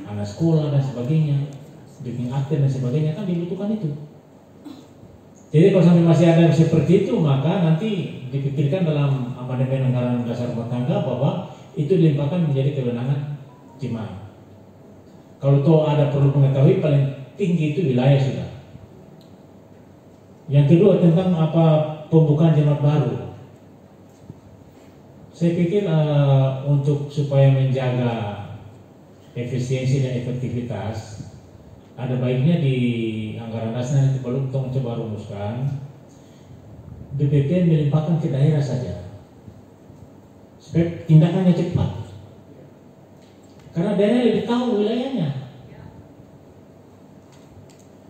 anak sekolah dan sebagainya, bikin akte dan sebagainya kan dibutuhkan itu. Jadi kalau sampai masih ada seperti itu, maka nanti dipikirkan dalam amandemen anggaran dasar rumah tangga bahwa itu dilimpahkan menjadi kewenangan jemaat. Kalau toh ada perlu mengetahui, paling tinggi itu wilayah sudah. Yang kedua tentang pembukaan jemaat baru. Saya pikir untuk supaya menjaga efisiensi dan efektivitas, ada baiknya di anggaran dasar nanti belum coba rumuskan, BPP melimpahkan ke daerah saja, supaya tindakannya cepat. Karena daerah lebih tahu wilayahnya.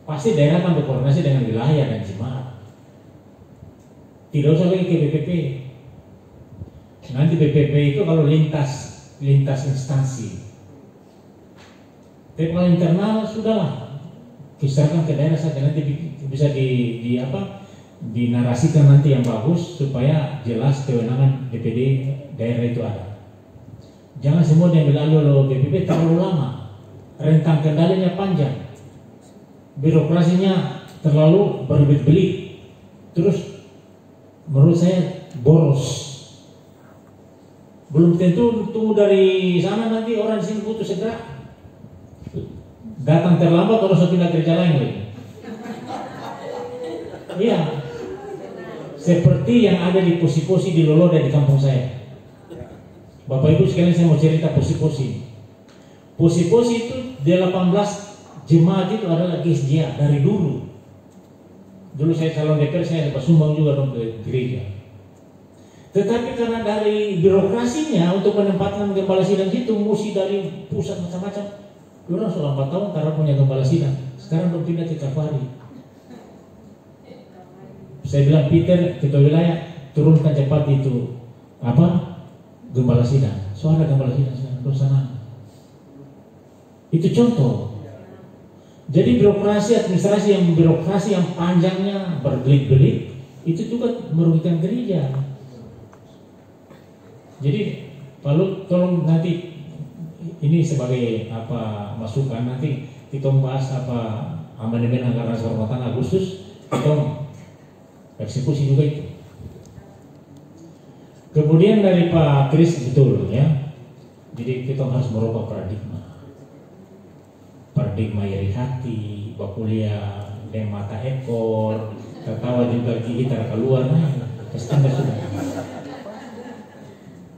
Pasti daerah akan berkoordinasi dengan wilayah dan jemaat. Tidak usah lagi ke BPP. Nanti BPP itu kalau lintas instansi. Tapi kalau internal sudahlah, kisahkan ke daerah saja, nanti bisa dinarasikan nanti yang bagus supaya jelas kewenangan DPD daerah itu ada. Jangan semua diambil alih oleh BPP, terlalu lama, rentang kendalinya panjang, birokrasinya terlalu berbelit-belit, terus menurut saya boros. Belum tentu tunggu dari sana nanti orang di sini butuh segera. Datang terlambat orang sudah pindah kerja lain lagi. Iya. Seperti yang ada di Posi-Posi di Loloda di kampung saya. Bapak Ibu sekalian, saya mau cerita Posi-Posi. Posi-Posi itu 18 jemaat itu adalah GSJA dari dulu. Dulu saya calon DPR, saya bersumbang juga dong ke gereja. Tetapi karena dari birokrasinya untuk menempatkan gembala sidang itu mesti dari pusat macam-macam. Orang sudah 4 tahun karena punya gembala sidang. Sekarang udah pindah ke Kalvari. Saya bilang, Peter, ketua wilayah, turunkan cepat itu gembala sidang. Soalnya gembala sidang sekarang sana. Itu contoh. Jadi birokrasi yang panjangnya berbelit-belit itu juga merugikan gereja. Jadi tolong nanti ini sebagai masukan, nanti kita bahas amandemen anggaran rumah tangga Agustus, kita eksekusi juga itu. Kemudian dari Pak Kris betul ya. Jadi kita harus merubah paradigma iri hati, bakulia dengan mata ekor, tertawa juga gigi terkeluar, pasti sudah.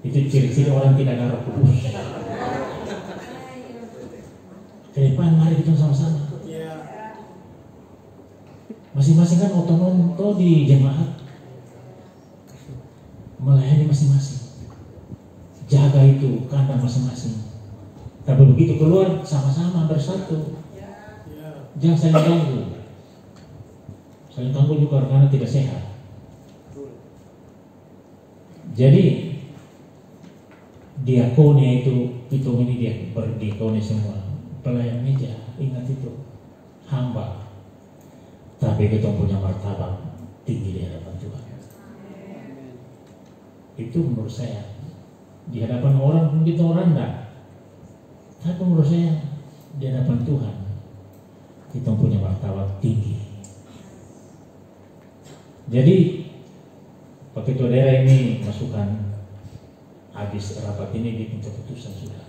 Itu ciri-ciri orang tidak ada Roh Kudus. Ke depan mari kita sama-sama. Masing-masing kan otonom tuh di jemaat melayani masing-masing. Jaga itu kandang masing-masing. Tapi begitu keluar sama-sama bersatu. Jangan saling ganggu. Saling ganggu juga karena tidak sehat. Jadi diakonia itu ini dia berdiakonia semua. Pelayan meja, ingat itu hamba. Tapi kita punya martabat tinggi di hadapan Tuhan. Itu menurut saya. Di hadapan orang pun kita orang rendah. Tapi menurut saya di hadapan Tuhan kita punya martabat tinggi. Jadi Pak Ketua Daerah ini masukan habis rapat ini bikin keputusan sudah.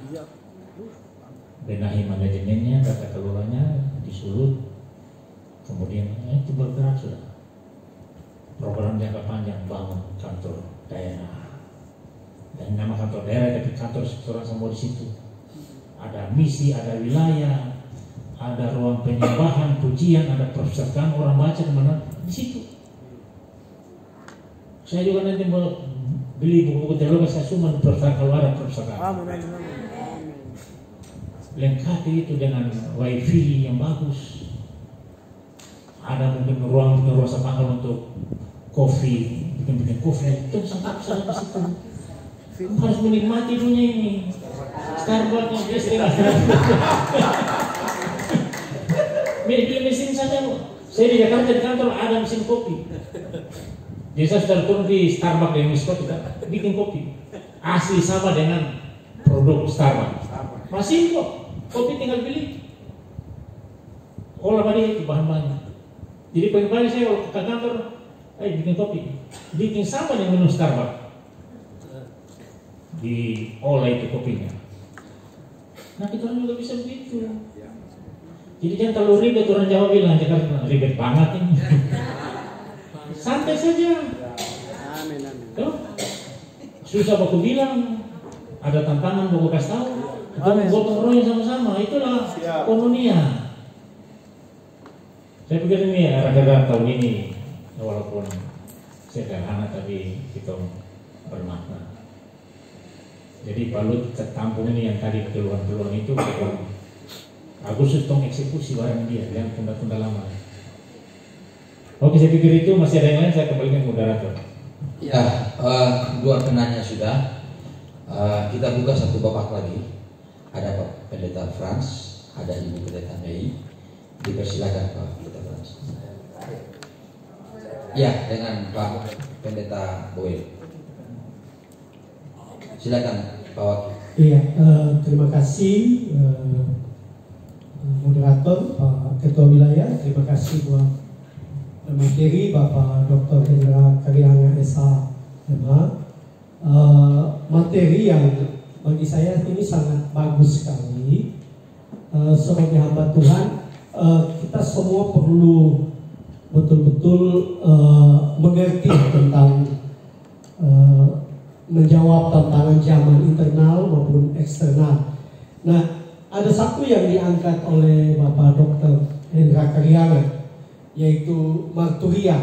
Benahi manajemennya, tata kelolanya disulut, kemudian itu bergerak sudah. Program jangka panjang bangun kantor daerah. Dan nama kantor daerah tapi kantor sektoral semua di situ. Ada misi, ada wilayah, ada ruang penyembahan, pujian, ada perpustakaan, orang baca kemana di situ. Saya juga nanti mau beli buku-buku teologi, saya cuma di perpustakaan kalau ada perpustakaan. Lengkapi itu dengan wifi yang bagus. Ada mungkin ruang sepangkal untuk kopi, bikin kopi. Itu sangat besar di situ. Harus menikmati dunia ini. Starbucks yang biasa beli mesin saja. Saya di Jakarta di kantor ada mesin kopi. Jadi saya sudah turun di Starbucks yang mesin kopi, bikin kopi. Asli sama dengan produk Starbucks. Masih kok. Kopi tinggal beli. Olah balik itu bahan-bahannya. Jadi pagi-pagi saya kalau ke kantor, bikin kopi. Bikin sama dengan minum Starbucks. Diolah itu kopinya. Nah kita orang juga bisa begitu. Jadi jangan terlalu ribet, orang Jawa bilang Jakarta ribet banget ini. Santai saja. Tuh. Susah aku bilang. Ada tantangan aku kasih tahu. Gotong royong sama-sama, itulah komunia. Saya pikir ini rada-rada tahun ini, walaupun sederhana tapi kita bermakna. Jadi balut tampung ini yang tadi keluhan-keluhan itu Agustus tong eksekusi barang dia, yang tunda-tunda lama. Oke, saya pikir itu masih ada yang lain, saya kembalikan ke moderator. Ya, dua penanya sudah. Kita buka satu babak lagi. Ada Pak Pendeta Frans, ada Ibu Pendeta Mei. Dipersilakan Pak Pendeta Frans. Ya, dengan Pak Pendeta Boel. Silakan Pak Wakil. Iya, terima kasih moderator, Pak Ketua Wilayah. Terima kasih buat materi Bapak Dr. Hendra Karyanga SH/MH. Materi yang bagi saya ini sangat bagus sekali. sebagai hamba Tuhan, kita semua perlu betul-betul mengerti tentang menjawab tantangan zaman internal maupun eksternal. Nah, ada satu yang diangkat oleh Bapak Dr. Hendra Karyangan, yaitu marturia.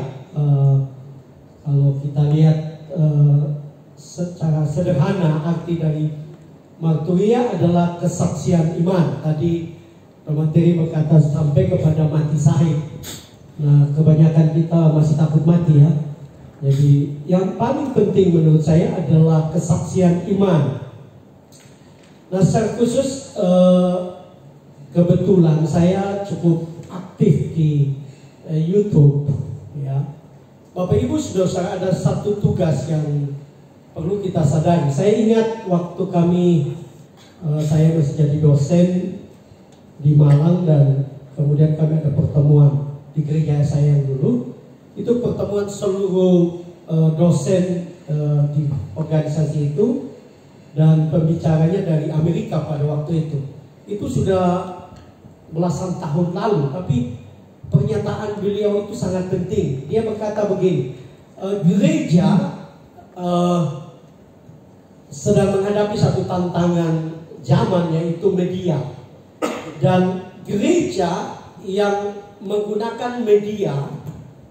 Kalau kita lihat secara sederhana, arti dari marturia adalah kesaksian iman. Tadi pemateri berkata sampai kepada mati syahid. Nah, kebanyakan kita masih takut mati ya. Jadi yang paling penting menurut saya adalah kesaksian iman. Nah, secara khusus kebetulan saya cukup aktif di YouTube ya. Bapak Ibu saudara, ada satu tugas yang perlu kita sadari. Saya ingat waktu saya masih jadi dosen di Malang, dan kemudian kami ada pertemuan di gereja saya yang dulu. Itu pertemuan seluruh dosen di organisasi itu, dan pembicaranya dari Amerika pada waktu itu. Itu sudah belasan tahun lalu, tapi pernyataan beliau itu sangat penting. Dia berkata begini, gereja sedang menghadapi satu tantangan zaman, yaitu media. Dan gereja yang menggunakan media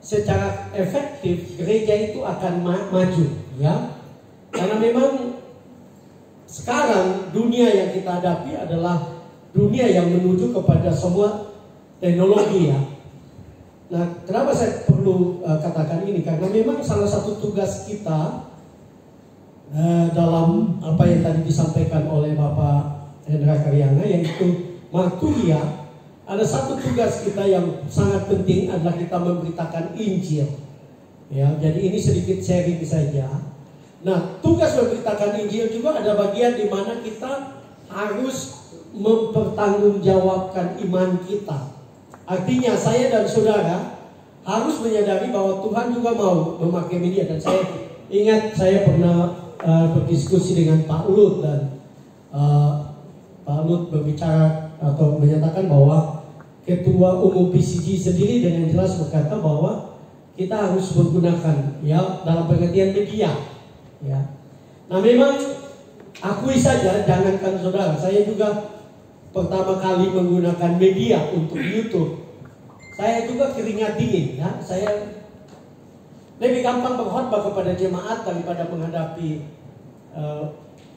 secara efektif, gereja itu akan maju ya. Karena memang sekarang dunia yang kita hadapi adalah dunia yang menuju kepada semua teknologi ya. Nah, kenapa saya perlu katakan ini? Karena memang salah satu tugas kita dalam apa yang tadi disampaikan oleh Bapak Hendra Karyangan, yaitu marturia. Ada satu tugas kita yang sangat penting adalah kita memberitakan Injil. Ya, jadi ini sedikit sharing saja. Nah, tugas memberitakan Injil juga ada bagian di mana kita harus mempertanggungjawabkan iman kita. Artinya saya dan saudara harus menyadari bahwa Tuhan juga mau memakai media. Dan saya ingat saya pernah berdiskusi dengan Pak Lut, dan Pak Lut berbicara atau menyatakan bahwa Ketua Umum PCG sendiri dengan jelas berkata bahwa kita harus menggunakan ya dalam pengertian media ya. Nah, memang akui saja, jangankan saudara, saya juga pertama kali menggunakan media untuk YouTube. Saya juga keringat dingin ya. Saya lebih gampang berkhotbah kepada jemaat daripada menghadapi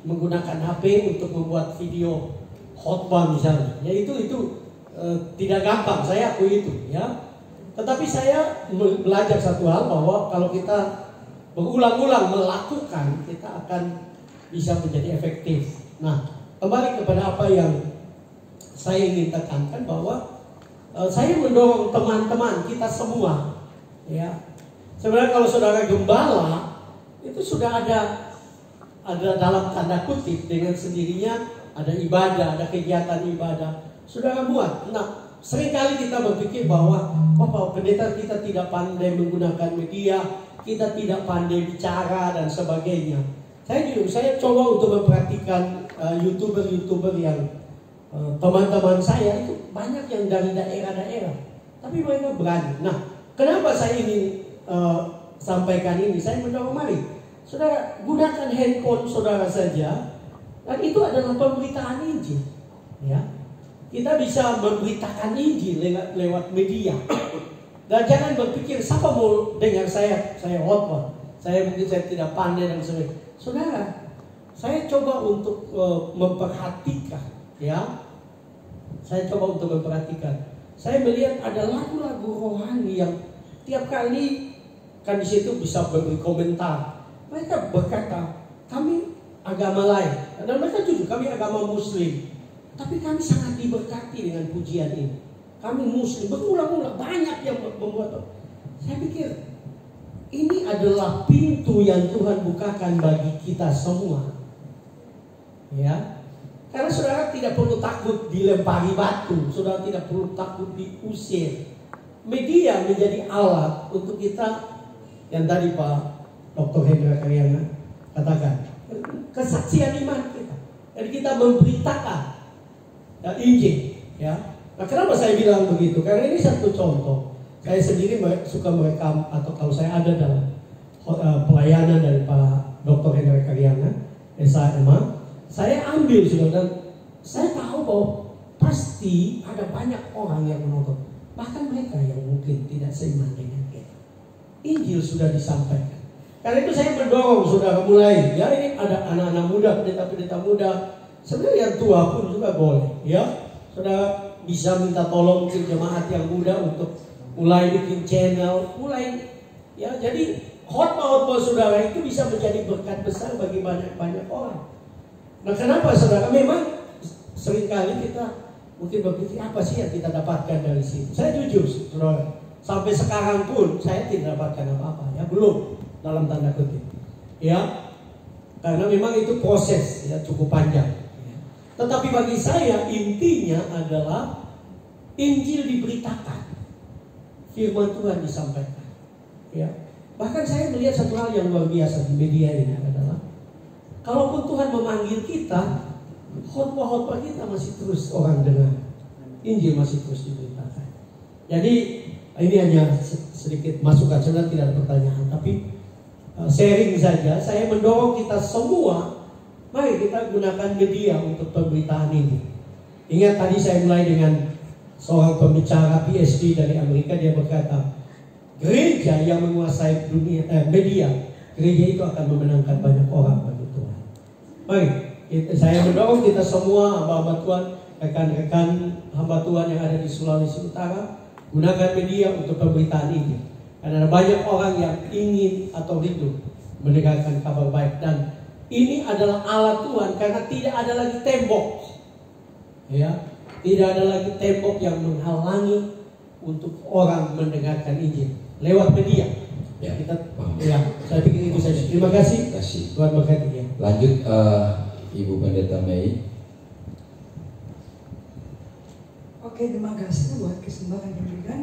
menggunakan HP untuk membuat video khotbah misalnya. Ya itu tidak gampang, saya akui itu ya. Tetapi saya belajar satu hal, bahwa kalau kita berulang-ulang melakukan, kita akan bisa menjadi efektif. Nah, kembali kepada apa yang saya ingin tekankan, bahwa saya mendorong teman-teman kita semua ya. Sebenarnya kalau saudara gembala itu sudah ada dalam tanda kutip dengan sendirinya ada ibadah, ada kegiatan ibadah, saudara buat. Nah, seringkali kita berpikir bahwa pendeta kita tidak pandai menggunakan media, kita tidak pandai bicara dan sebagainya. Saya coba untuk memperhatikan YouTuber yang teman-teman saya itu banyak yang dari daerah-daerah, tapi mereka berani. Nah, kenapa saya ingin sampaikan ini? Saya mendorong, mari saudara gunakan handphone saudara saja, dan itu adalah pemberitaan Injil ya. Kita bisa memberitakan Injil lewat media. Dan jangan berpikir siapa mau dengar saya khotbah, saya mungkin saya tidak pandai dan sebagainya. Saudara, saya coba untuk memperhatikan ya. Saya coba untuk memperhatikan. Saya melihat ada lagu-lagu rohani yang tiap kali kan di situ bisa memberi komentar. Mereka berkata, kami agama lain, dan mereka jujur, kami agama Muslim, tapi kami sangat diberkati dengan pujian ini. Kami Muslim, berulang-ulang banyak yang membuat. Saya pikir ini adalah pintu yang Tuhan bukakan bagi kita semua. Ya, karena saudara tidak perlu takut dilempari batu, saudara tidak perlu takut diusir. Media menjadi alat untuk kita, yang tadi Pak Dr. Hendra Karyangan katakan, kesaksian iman kita. Jadi kita memberitakan Injil. ya. Nah, kenapa saya bilang begitu? Karena ini satu contoh. Saya sendiri suka merekam, atau kalau saya ada dalam pelayanan dari Pak Dr. Hendra Karyana, SMA, saya ambil sudah, dan saya tahu bahwa pasti ada banyak orang yang menonton, bahkan mereka yang mungkin tidak seiman dengan kita. Injil sudah disampaikan. Karena itu saya mendorong saudara mulai, ya ini ada anak-anak muda, pendeta-pendeta muda, sebenarnya yang tua pun juga boleh, ya. Saudara bisa minta tolong mungkin jemaat yang muda untuk mulai bikin channel, mulai, ya. Jadi khotbah saudara itu bisa menjadi berkat besar bagi banyak orang. Nah, kenapa saudara? Memang seringkali kita mungkin berpikir apa sih yang kita dapatkan dari situ. Saya jujur saudara, sampai sekarang pun saya tidak dapatkan apa-apa, ya, belum, dalam tanda kutip, ya, karena memang itu proses, ya, cukup panjang, ya. Tetapi bagi saya intinya adalah Injil diberitakan, firman Tuhan disampaikan, ya. Bahkan saya melihat satu hal yang luar biasa di media ini adalah, kalaupun Tuhan memanggil kita, khotbah-khotbah kita masih terus orang dengar, Injil masih terus diberitakan. Jadi ini hanya sedikit masukan, sebenarnya tidak ada pertanyaan, tapi sharing saja. Saya mendorong kita semua, mari kita gunakan media untuk pemberitaan ini. Ingat tadi saya mulai dengan seorang pembicara PhD dari Amerika, dia berkata, gereja yang menguasai dunia media, gereja itu akan memenangkan banyak orang bagi Tuhan. Mari, saya mendorong kita semua, hamba-hamba Tuhan, rekan-rekan hamba Tuhan yang ada di Sulawesi Utara, gunakan media untuk pemberitaan ini. Karena ada banyak orang yang ingin atau rindu mendengarkan kabar baik, dan ini adalah alat Tuhan, karena tidak ada lagi tembok, ya, tidak ada lagi tembok yang menghalangi untuk orang mendengarkan Injil lewat media. Ya, kita, ya, saya pikir itu saja. Terima kasih. Tuhan berkati, ya. Lanjut, Ibu Pendeta Mei. Oke, terima kasih buat kesempatan yang diberikan.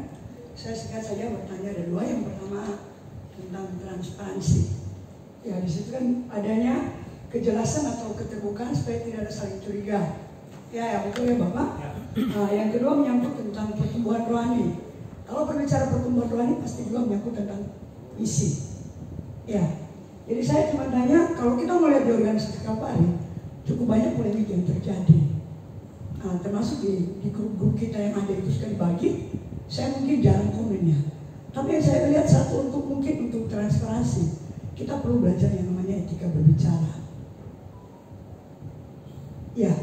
Saya singkat saja bertanya, ada dua. Yang pertama tentang transparansi. Ya, di situ kan adanya kejelasan atau keterbukaan supaya tidak ada saling curiga. Ya, betul ya Bapak. Nah, yang kedua menyangkut tentang pertumbuhan rohani. Kalau berbicara pertumbuhan rohani pasti juga menyangkut tentang misi. Ya, jadi saya cuma tanya, kalau kita melihat di organisasi Kalvari, cukup banyak polemik yang terjadi. Nah, termasuk di grup-grup kita yang ada itu sekali bagi, saya mungkin jarang komennya. Tapi yang saya lihat satu, mungkin untuk transparansi, kita perlu belajar yang namanya etika berbicara. Ya,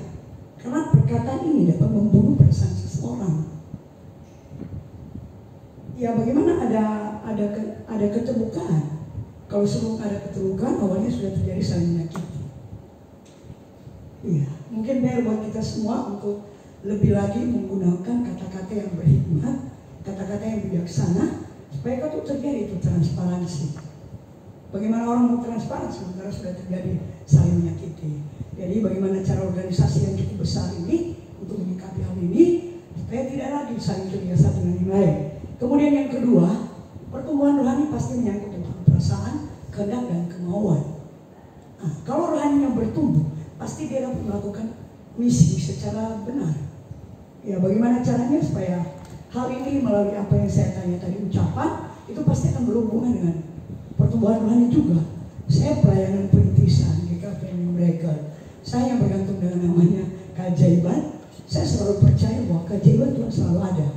karena perkataan ini dapat membunuh perasaan seseorang. Ya, bagaimana ada keterbukaan? Kalau sebelum ada keterbukaan, awalnya sudah terjadi saling menyakiti. Ya, mungkin PR buat kita semua untuk lebih lagi menggunakan kata-kata yang berhikmat, kata-kata yang bijaksana, supaya itu terjadi itu transparansi. Bagaimana orang mau transparan sementara sudah terjadi saling menyakiti? Jadi bagaimana cara organisasi yang cukup besar ini untuk menyikapi hal ini supaya tidak lagi saling curiga satu dengan yang lain. Kemudian yang kedua, pertumbuhan rohani pasti menyangkut tentang perasaan, kehendak dan kemauan. Nah, kalau rohani yang bertumbuh, pasti dia dapat melakukan misi secara benar. Ya, bagaimana caranya supaya hal ini melalui apa yang saya tanya tadi, ucapan, itu pasti akan berhubungan dengan pertumbuhan rohani juga. Saya pelayanan perintisan GKPM mereka, saya yang bergantung dengan namanya keajaiban. Saya selalu percaya bahwa keajaiban Tuhan selalu ada.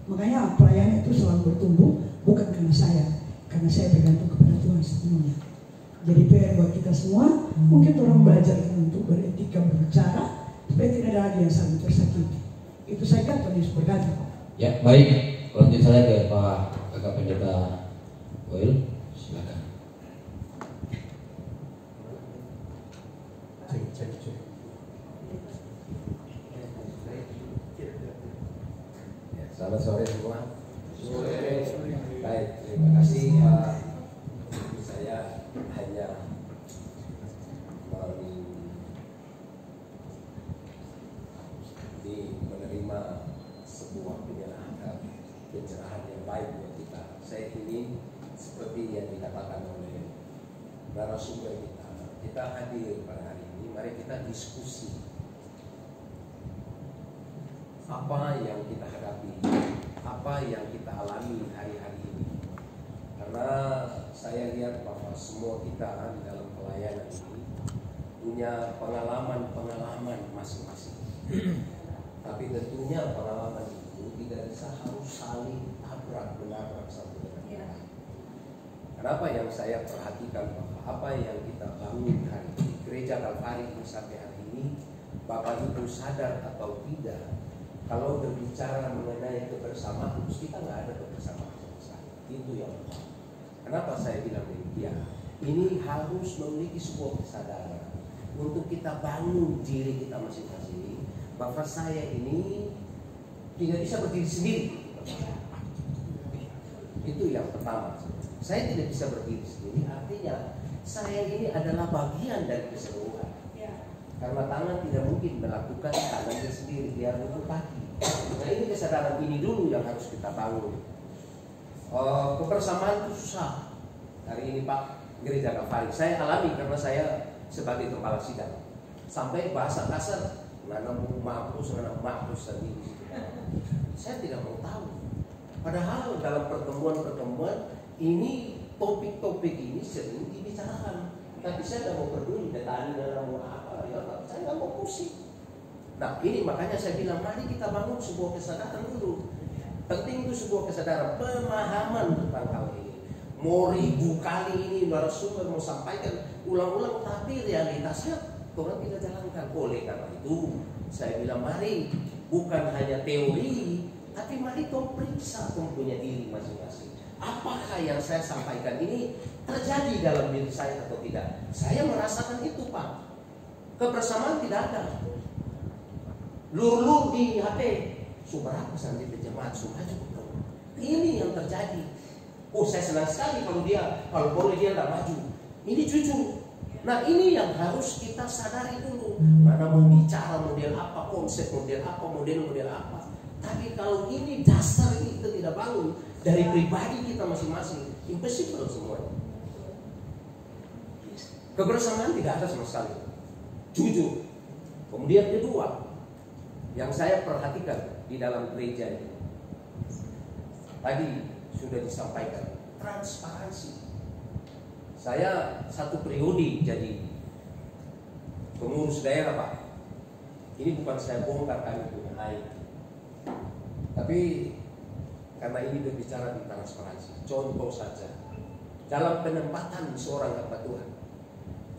Makanya pelayanan itu selalu bertumbuh, bukan karena saya bergantung kepada Tuhan sepenuhnya. Jadi PR buat kita semua, mungkin orang belajar untuk beretika berbicara supaya tidak ada lagi yang saling tersakiti. Itu saja, Tuhan Yesus berkati. Ya, baik. Lanjut saya ke Pak Kakak Pendeta Will, silakan. Cek. Selamat sore semua. Baik, terima kasih. Saya hanya menerima sebuah pencerahan yang baik buat kita. Saya ingin seperti yang dikatakan oleh narasumber kita hadir pada hari ini. Mari kita diskusi apa yang kita hadapi, apa yang kita alami hari-hari ini. Karena saya lihat bahwa semua kita di dalam pelayanan ini punya pengalaman-pengalaman masing-masing. Tapi tentunya pengalaman itu tidak bisa harus saling tabrak-menabrak satu dengan yang lain. Kenapa yang saya perhatikan bahwa apa yang kita bangun hari ini, Gereja Kalvari ini sampai hari ini, Bapak Ibu sadar atau tidak, kalau berbicara mengenai kebersamaan, kita nggak ada kebersamaan sama sekali. Itu yang pertama. Kenapa saya bilang demikian? Ini harus memiliki sebuah kesadaran untuk kita bangun diri kita masing-masing. Bahwa saya ini tidak bisa berdiri sendiri. Itu yang pertama. Saya tidak bisa berdiri sendiri, artinya saya ini adalah bagian dari keseluruhan. Karena tangan tidak mungkin melakukan tangannya sendiri, dia butuh kaki. Nah, ini kesadaran ini dulu yang harus kita bangun. Kebersamaan itu susah. Hari ini Pak, Gereja Kalvari saya alami karena saya sebagai kepala sidang. Sampai bahasa kasar, nggak mampus sendiri. Saya tidak mau tahu. Padahal dalam pertemuan-pertemuan ini, topik-topik ini sering dibicarakan. Tapi saya tidak mau peduli datanya dalam apa, ya, saya nggak mau pusing. Nah ini makanya saya bilang mari kita bangun sebuah kesadaran dulu. Penting itu sebuah kesadaran, pemahaman tentang hal ini. Mau ribu kali ini narasumber mau sampaikan ulang-ulang, tapi realitasnya orang tidak jalankan. Oleh karena itu saya bilang mari bukan hanya teori, tapi mari kau periksa punya diri masing-masing. Apakah yang saya sampaikan ini terjadi dalam diri saya atau tidak? Saya merasakan itu Pak. Kebersamaan tidak ada. Lur-lur di HP, berapa sampai di jemaat maju. Ini yang terjadi. Oh saya senang sekali kalau boleh dia tidak maju. Ini jujur. Nah ini yang harus kita sadari dulu. Mana mau bicara model apa, konsep model apa, model apa. Tapi kalau ini dasar ini kita tidak bangun dari pribadi kita masing-masing, impossible semuanya. Kebersamaan tidak ada sama sekali. Jujur. Kemudian kedua, yang saya perhatikan di dalam gereja ini, tadi sudah disampaikan, transparansi. Saya satu periode jadi pengurus daerah Pak. Ini bukan saya bongkar kami punya air, tapi karena ini berbicara di transparansi. Contoh saja, dalam penempatan seorang hamba Tuhan,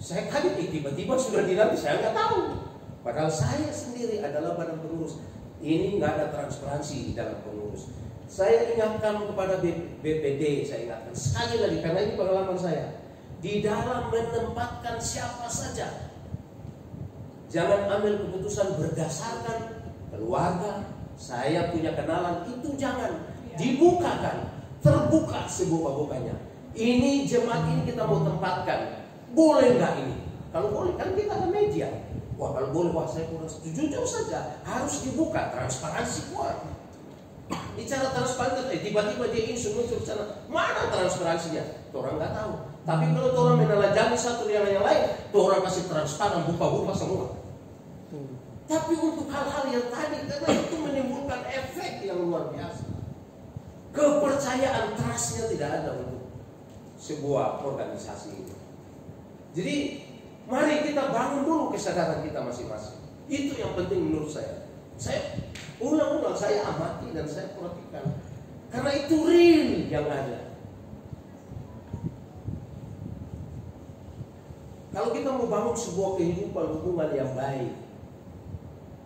saya kaget tiba-tiba sudah dilatih, saya nggak tahu. Padahal saya sendiri adalah badan pengurus. Ini nggak ada transparansi di dalam pengurus. Saya ingatkan kepada BPD, saya ingatkan sekali lagi karena ini pengalaman saya. Di dalam menempatkan siapa saja, jangan ambil keputusan berdasarkan keluarga. Saya punya kenalan, itu jangan dibukakan, terbuka sebuka-bukanya. Ini jemaat ini kita mau tempatkan, boleh nggak ini? Kalau boleh, kan kita ada media. Wah kalau boleh, wah saya kurang setuju. Jujur saja, harus dibuka, transparansi kuat. Bicara transparansi, tiba-tiba dia ingin muncul ke sana, mana transparansinya? Orang nggak tahu. Tapi kalau orang menelajani satu yang lain, orang masih transparan, buka-buka semua. Tapi untuk hal-hal yang tadi, karena itu menimbulkan efek yang luar biasa. Kepercayaan, trustnya tidak ada untuk sebuah organisasi ini. Jadi mari kita bangun dulu kesadaran kita masing-masing. Itu yang penting menurut saya. Saya ulang-ulang saya amati dan saya perhatikan. Karena itu real yang ada. Kalau kita mau bangun sebuah kehidupan hubungan yang baik,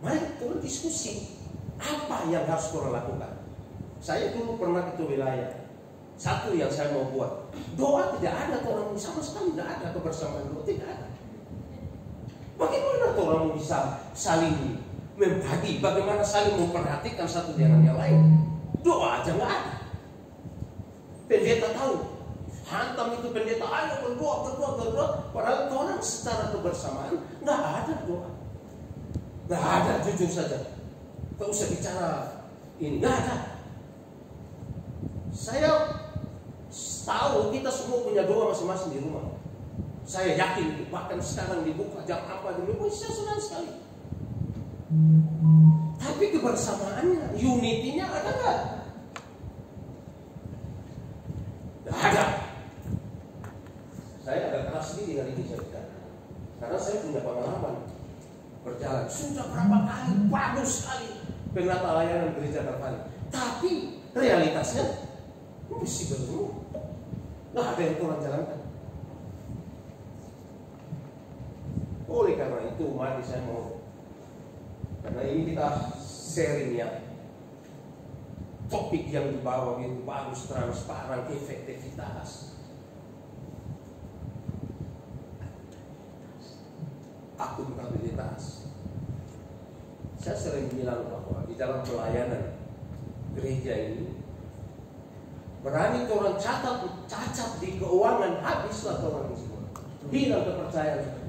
mari kita diskusi apa yang harus kita lakukan. Saya dulu pernah ke wilayah. Satu yang saya mau buat, doa tidak ada, orang sama sekali tidak ada kebersamaan doa, tidak ada. Bagaimana orang bisa saling membagi, bagaimana saling memperhatikan satu dengan yang lain? Doa aja nggak ada. Pendeta tahu, hantam itu pendeta, ayo berdoa. Padahal orang secara kebersamaan nggak ada doa, nggak ada, jujur saja. Tak usah bicara ini, nggak ada. Saya tahu kita semua punya doa masing-masing di rumah. Saya yakin bahkan sekarang dibuka jam apa dibuka, saya senang sekali. Tapi kebersamaannya, unity-nya ada nggak? Tidak ada. Saya agak keras sendiri hari ini saya bicara, karena saya punya pengalaman berjalan sudah berapa kali, bagus sekali penata layanan gereja terpadu. Tapi realitasnya mesti bertemu. Nggak ada yang Tuhan jalankan. Oleh karena itu, mari saya mau, karena ini kita sharing ya, topik yang dibawa itu bagus, transparan, efektivitas, akuntabilitas. Saya sering bilang bahwa di dalam pelayanan gereja ini, berani orang cacat di keuangan, habislah orang semua, hilang kepercayaan.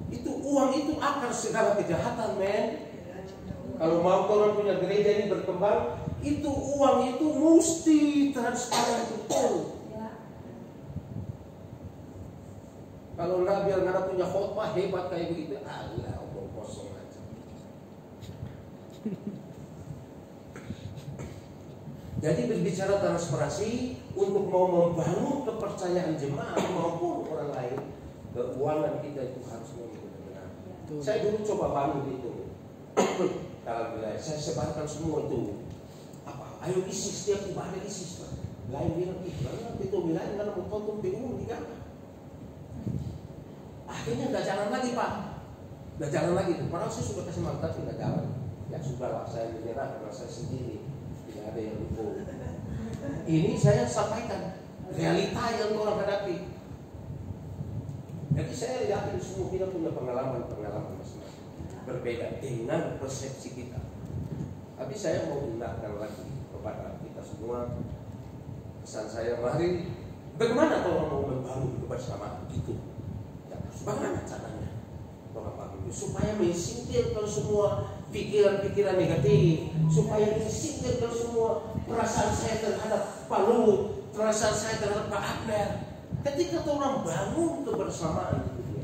Itu uang itu akar segala kejahatan, men. Kalau mau orang punya gereja ini berkembang, itu uang itu mesti transparan betul. Kalau nggak, biar nggak punya khotbah hebat kayak begitu, omong kosong aja. Jadi berbicara transparansi untuk mau membangun kepercayaan jemaat maupun orang lain, keuangan kita itu harus benar-benar. Saya dulu coba bangun itu dalam wilayah, saya sebarkan semua itu. Ayo isi setiap ibadah isi. Lain bilang itu wilayah nggak mau tonton bingung di kamar. Akhirnya nggak jalan lagi, Pak. Nggak jalan lagi. Padahal saya sudah kasih mandat nggak jalan. Ya sudahlah, saya menyerah karena saya sendiri tidak ada yang dukung. Ini saya sampaikan realita yang orang hadapi. Jadi saya yakin semua kita punya pengalaman masing-masing berbeda dengan persepsi kita. Tapi saya mau ingatkan lagi kepada kita semua, pesan saya, mari bagaimana kalau mau membangun kebersamaan itu? Bagaimana caranya orang bangun itu supaya menyingkirkan semua pikiran-pikiran negatif, supaya disingkirkan semua perasaan saya terhadap Pak Luhut, perasaan saya terhadap Pak Abner. Ketika orang bangun kebersamaan itu,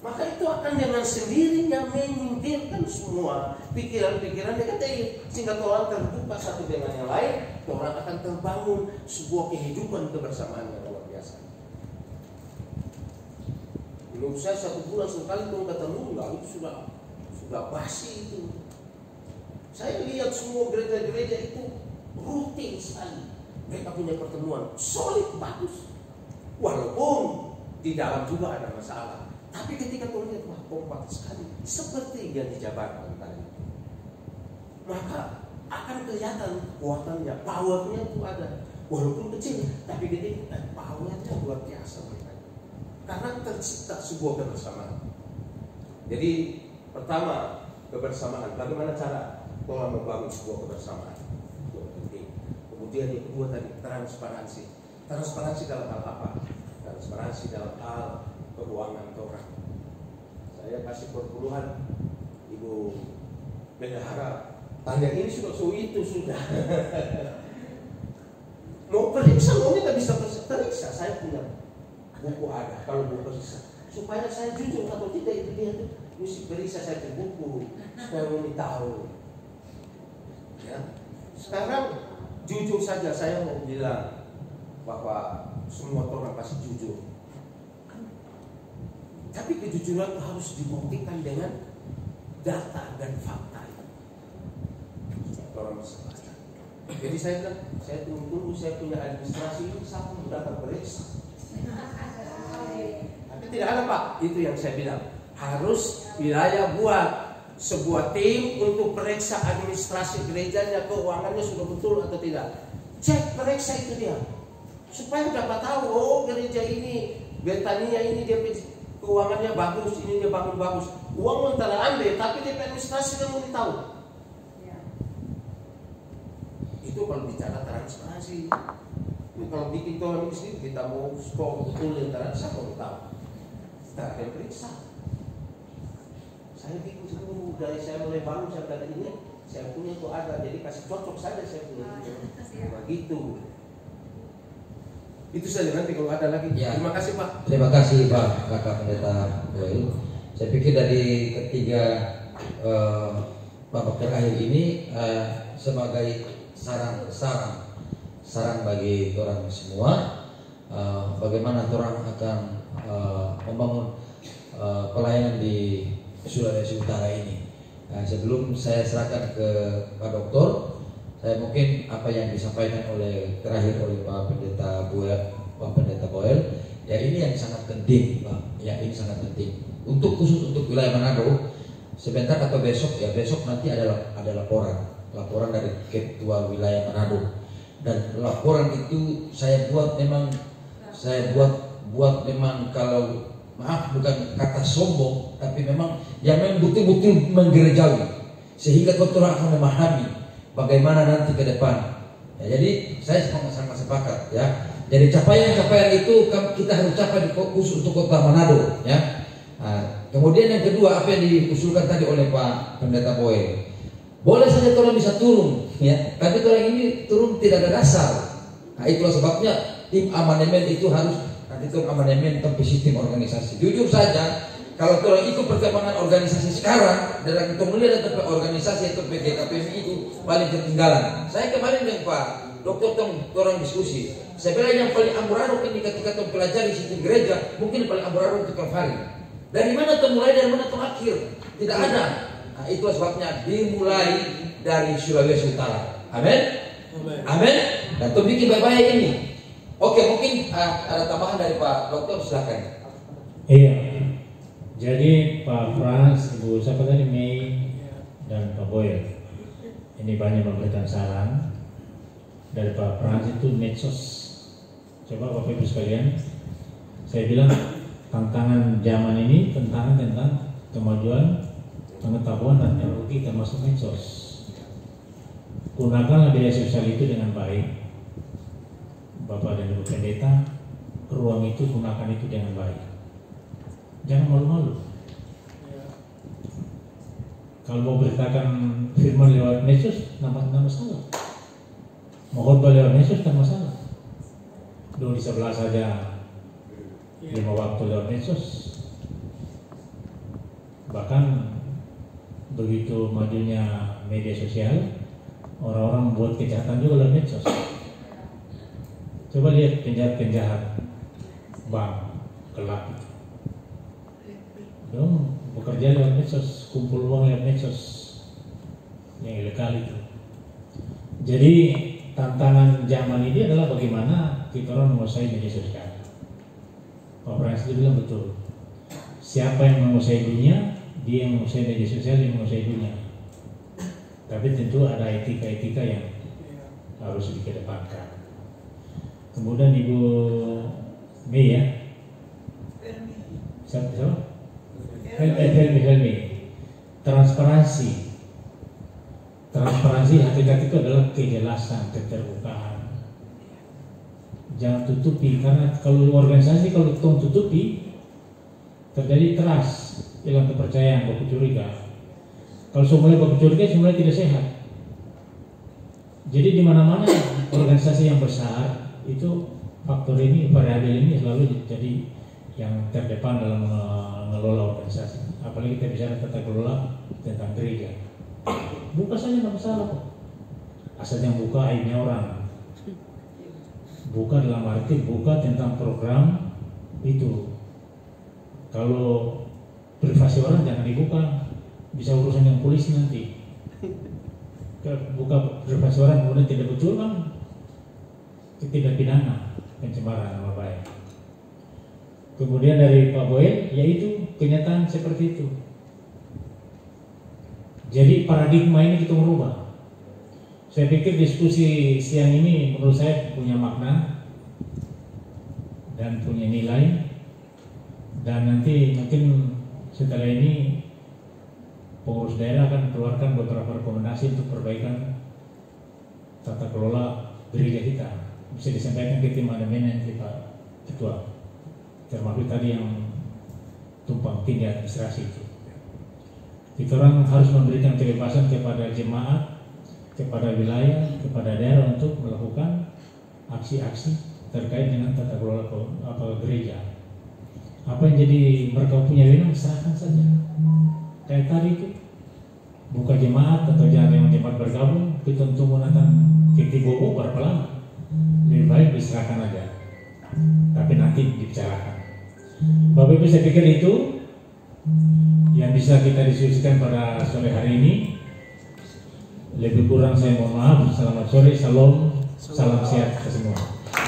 maka itu akan dengan sendirinya menyingkirkan semua pikiran-pikiran negatif, sehingga orang terbuka satu dengan yang lain, orang akan terbangun sebuah kehidupan kebersamaan yang luar biasa. Menurut saya 1 bulan sekali kalau ketemu, enggak, itu sudah basi itu. Saya lihat semua gereja-gereja itu rutin sekali mereka punya pertemuan solid, bagus. Walaupun di dalam juga ada masalah, tapi ketika kita lihat wah kompak sekali, seperti yang dijabarkan tadi, maka akan kelihatan kekuatannya, powernya itu ada. Walaupun kecil, tapi ketika powernya luar biasa mereka. Karena tercipta sebuah kebersamaan. Jadi pertama, kebersamaan. Bagaimana cara orang membangun sebuah kebersamaan? Itu penting. Kemudian yang kedua tadi, transparansi. Transparansi dalam hal apa? Transparansi dalam hal keuangan orang. Saya kasih perpuluhan, Ibu Bendahara, tanya ini sudah sudah. Mau periksa, maunya nggak bisa periksa. Saya punya buku ada, kalau mau periksa supaya saya jujur atau tidak itu dia mesti periksa saya di buku supaya mau tahu. Ya. Sekarang jujur saja saya mau bilang bahwa semua orang pasti jujur, tapi kejujuran itu harus dibuktikan dengan data dan fakta. Orang bisa baca. Jadi saya bilang, saya tunggu saya punya administrasi ini satu datang periksa. Tapi tidak ada, Pak. Itu yang saya bilang. Harus wilayah buat sebuah tim untuk periksa administrasi gerejanya, keuangannya sudah betul atau tidak. Cek, periksa itu dia, supaya dapat tahu, oh gereja ini, Betania ini dia keuangannya bagus, ini dia bagus. Uang mentara ambil, tapi dia administrasi kan mau tahu. Itu kalau bicara transparansi. Kalau bikin tolong di sini kita mau skor betul antara siapa mau tahu? Kita akan periksa. Saya bikin semua dari saya mulai bangun sampai kata ini, saya punya itu ada, jadi kasih cocok saja saya punya itu. Begitu. Itu saja, nanti kalau ada lagi. Ya. Terima kasih, Pak. Terima kasih Pak Kakak Pendeta Doel. Saya pikir dari ketiga babak terakhir ini sebagai saran bagi orang semua, bagaimana orang akan membangun pelayanan di Sulawesi Utara ini. Sebelum saya serahkan ke Pak Doktor, saya mungkin apa yang disampaikan terakhir oleh Pak Pendeta Boel, ya ini yang sangat penting, Pak. Ya ini sangat penting. Khusus untuk wilayah Manado, sebentar atau besok nanti ada laporan dari Ketua Wilayah Manado, dan laporan itu saya buat memang kalau maaf bukan kata sombong, tapi memang yang betul-betul menggerejawi sehingga orang akan memahami bagaimana nanti ke depan. Ya, jadi saya sangat sepakat ya. Jadi capaian itu kita harus capai khusus untuk Kota Manado ya. Kemudian yang kedua, apa yang diusulkan tadi oleh Pak Pendeta Boel, boleh saja orang bisa turun ya, tapi orang ini turun tidak ada dasar. Itulah sebabnya tim amandemen itu harus itu amandemen tentang sistem organisasi. Jujur saja, kalau orang ikut perkembangan organisasi sekarang dan kita melihat tentang organisasi atau PGKPMI itu paling ketinggalan. Saya kemarin dengan Pak Dokter orang diskusi, saya bilang yang paling amburadul ini ketika kita pelajari sistem gereja, mungkin paling amburadul itu Kalvari. Dari mana mulai, dari mana akhir? Tidak ada. Itulah sebabnya dimulai dari Sulawesi Utara. Amin. Amin. Dan itu bikin baik-baik ini. Oke, mungkin ada tambahan dari Pak Dokter, silakan. Iya. Jadi Pak Frans, Ibu siapa tadi, Mei dan Pak Boy, ini banyak memberikan saran. Dari Pak Frans itu medsos. Coba Bapak Ibu sekalian, saya bilang tantangan zaman ini tentang kemajuan pengetahuan dan teknologi termasuk medsos. Gunakanlah media sosial itu dengan baik. Bapak dan Ibu Pendeta, ruang itu gunakan itu dengan baik. Jangan malu-malu. Kalau mau beritakan firman lewat medsos, nama masalah. Mau khotbah lewat medsos, tak masalah. Dulu di sebelah saja 5 waktu lewat medsos. Bahkan begitu majunya media sosial, orang-orang buat kejahatan juga lewat medsos. Coba lihat penjahat bank gelap itu, dong bekerja lewat medsos, kumpul uang lewat medsos yang ilegal itu. Jadi tantangan zaman ini adalah bagaimana kita orang menguasai media sosial. Pak Frans itu bilang betul. Siapa yang menguasai dunia, dia yang menguasai media sosial, yang menguasai dunia. Tapi tentu ada etika-etika yang harus dikedepankan. Kemudian Ibu Mei ya, siapa? Helmi. Transparansi hakikat itu adalah kejelasan, keterbukaan. Jangan tutupi, karena kalau organisasi kalau tutupi terjadi trust, hilang kepercayaan, baku curiga. Kalau semuanya baku curiga, semuanya tidak sehat. Jadi di mana-mana organisasi yang besar itu faktor ini, variabel ini selalu jadi yang terdepan dalam mengelola organisasi. Apalagi kita bicara tata kelola tentang gereja. Buka saja, tidak masalah kok. Asal yang buka aibnya orang. Buka dalam arti buka tentang program itu. Kalau privasi orang jangan dibuka, bisa urusan yang polisi nanti. Buka privasi orang kemudian tidak betul kan, tidak pidana, pencemaran nama baik. Kemudian dari Pak Boel, yaitu kenyataan seperti itu. Jadi paradigma ini kita merubah. Saya pikir diskusi siang ini menurut saya punya makna dan punya nilai. Dan nanti mungkin setelah ini pengurus daerah akan keluarkan beberapa rekomendasi untuk perbaikan tata kelola gereja kita. Bisa disampaikan ke tim amandemen nanti Pak Ketua. Termasuk tadi yang tumpang tindih administrasi itu. Kita orang harus memberikan kebebasan kepada jemaat, kepada wilayah, kepada daerah untuk melakukan aksi-aksi terkait dengan tata kelola gereja. Apa yang jadi mereka punya wewenang serahkan saja. Kayak tadi itu buka jemaat atau jangan jemaat bergabung, itu tentu menggunakan ketibobo berapa lama? Lebih baik diserahkan aja. Tapi nanti dibicarakan. Bapak Ibu, saya pikir itu yang bisa kita diskusikan pada sore hari ini. Lebih kurang saya mohon maaf. Selamat sore, salam, salam sehat ke semua.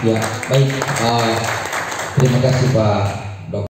Ya, baik. Terima kasih Pak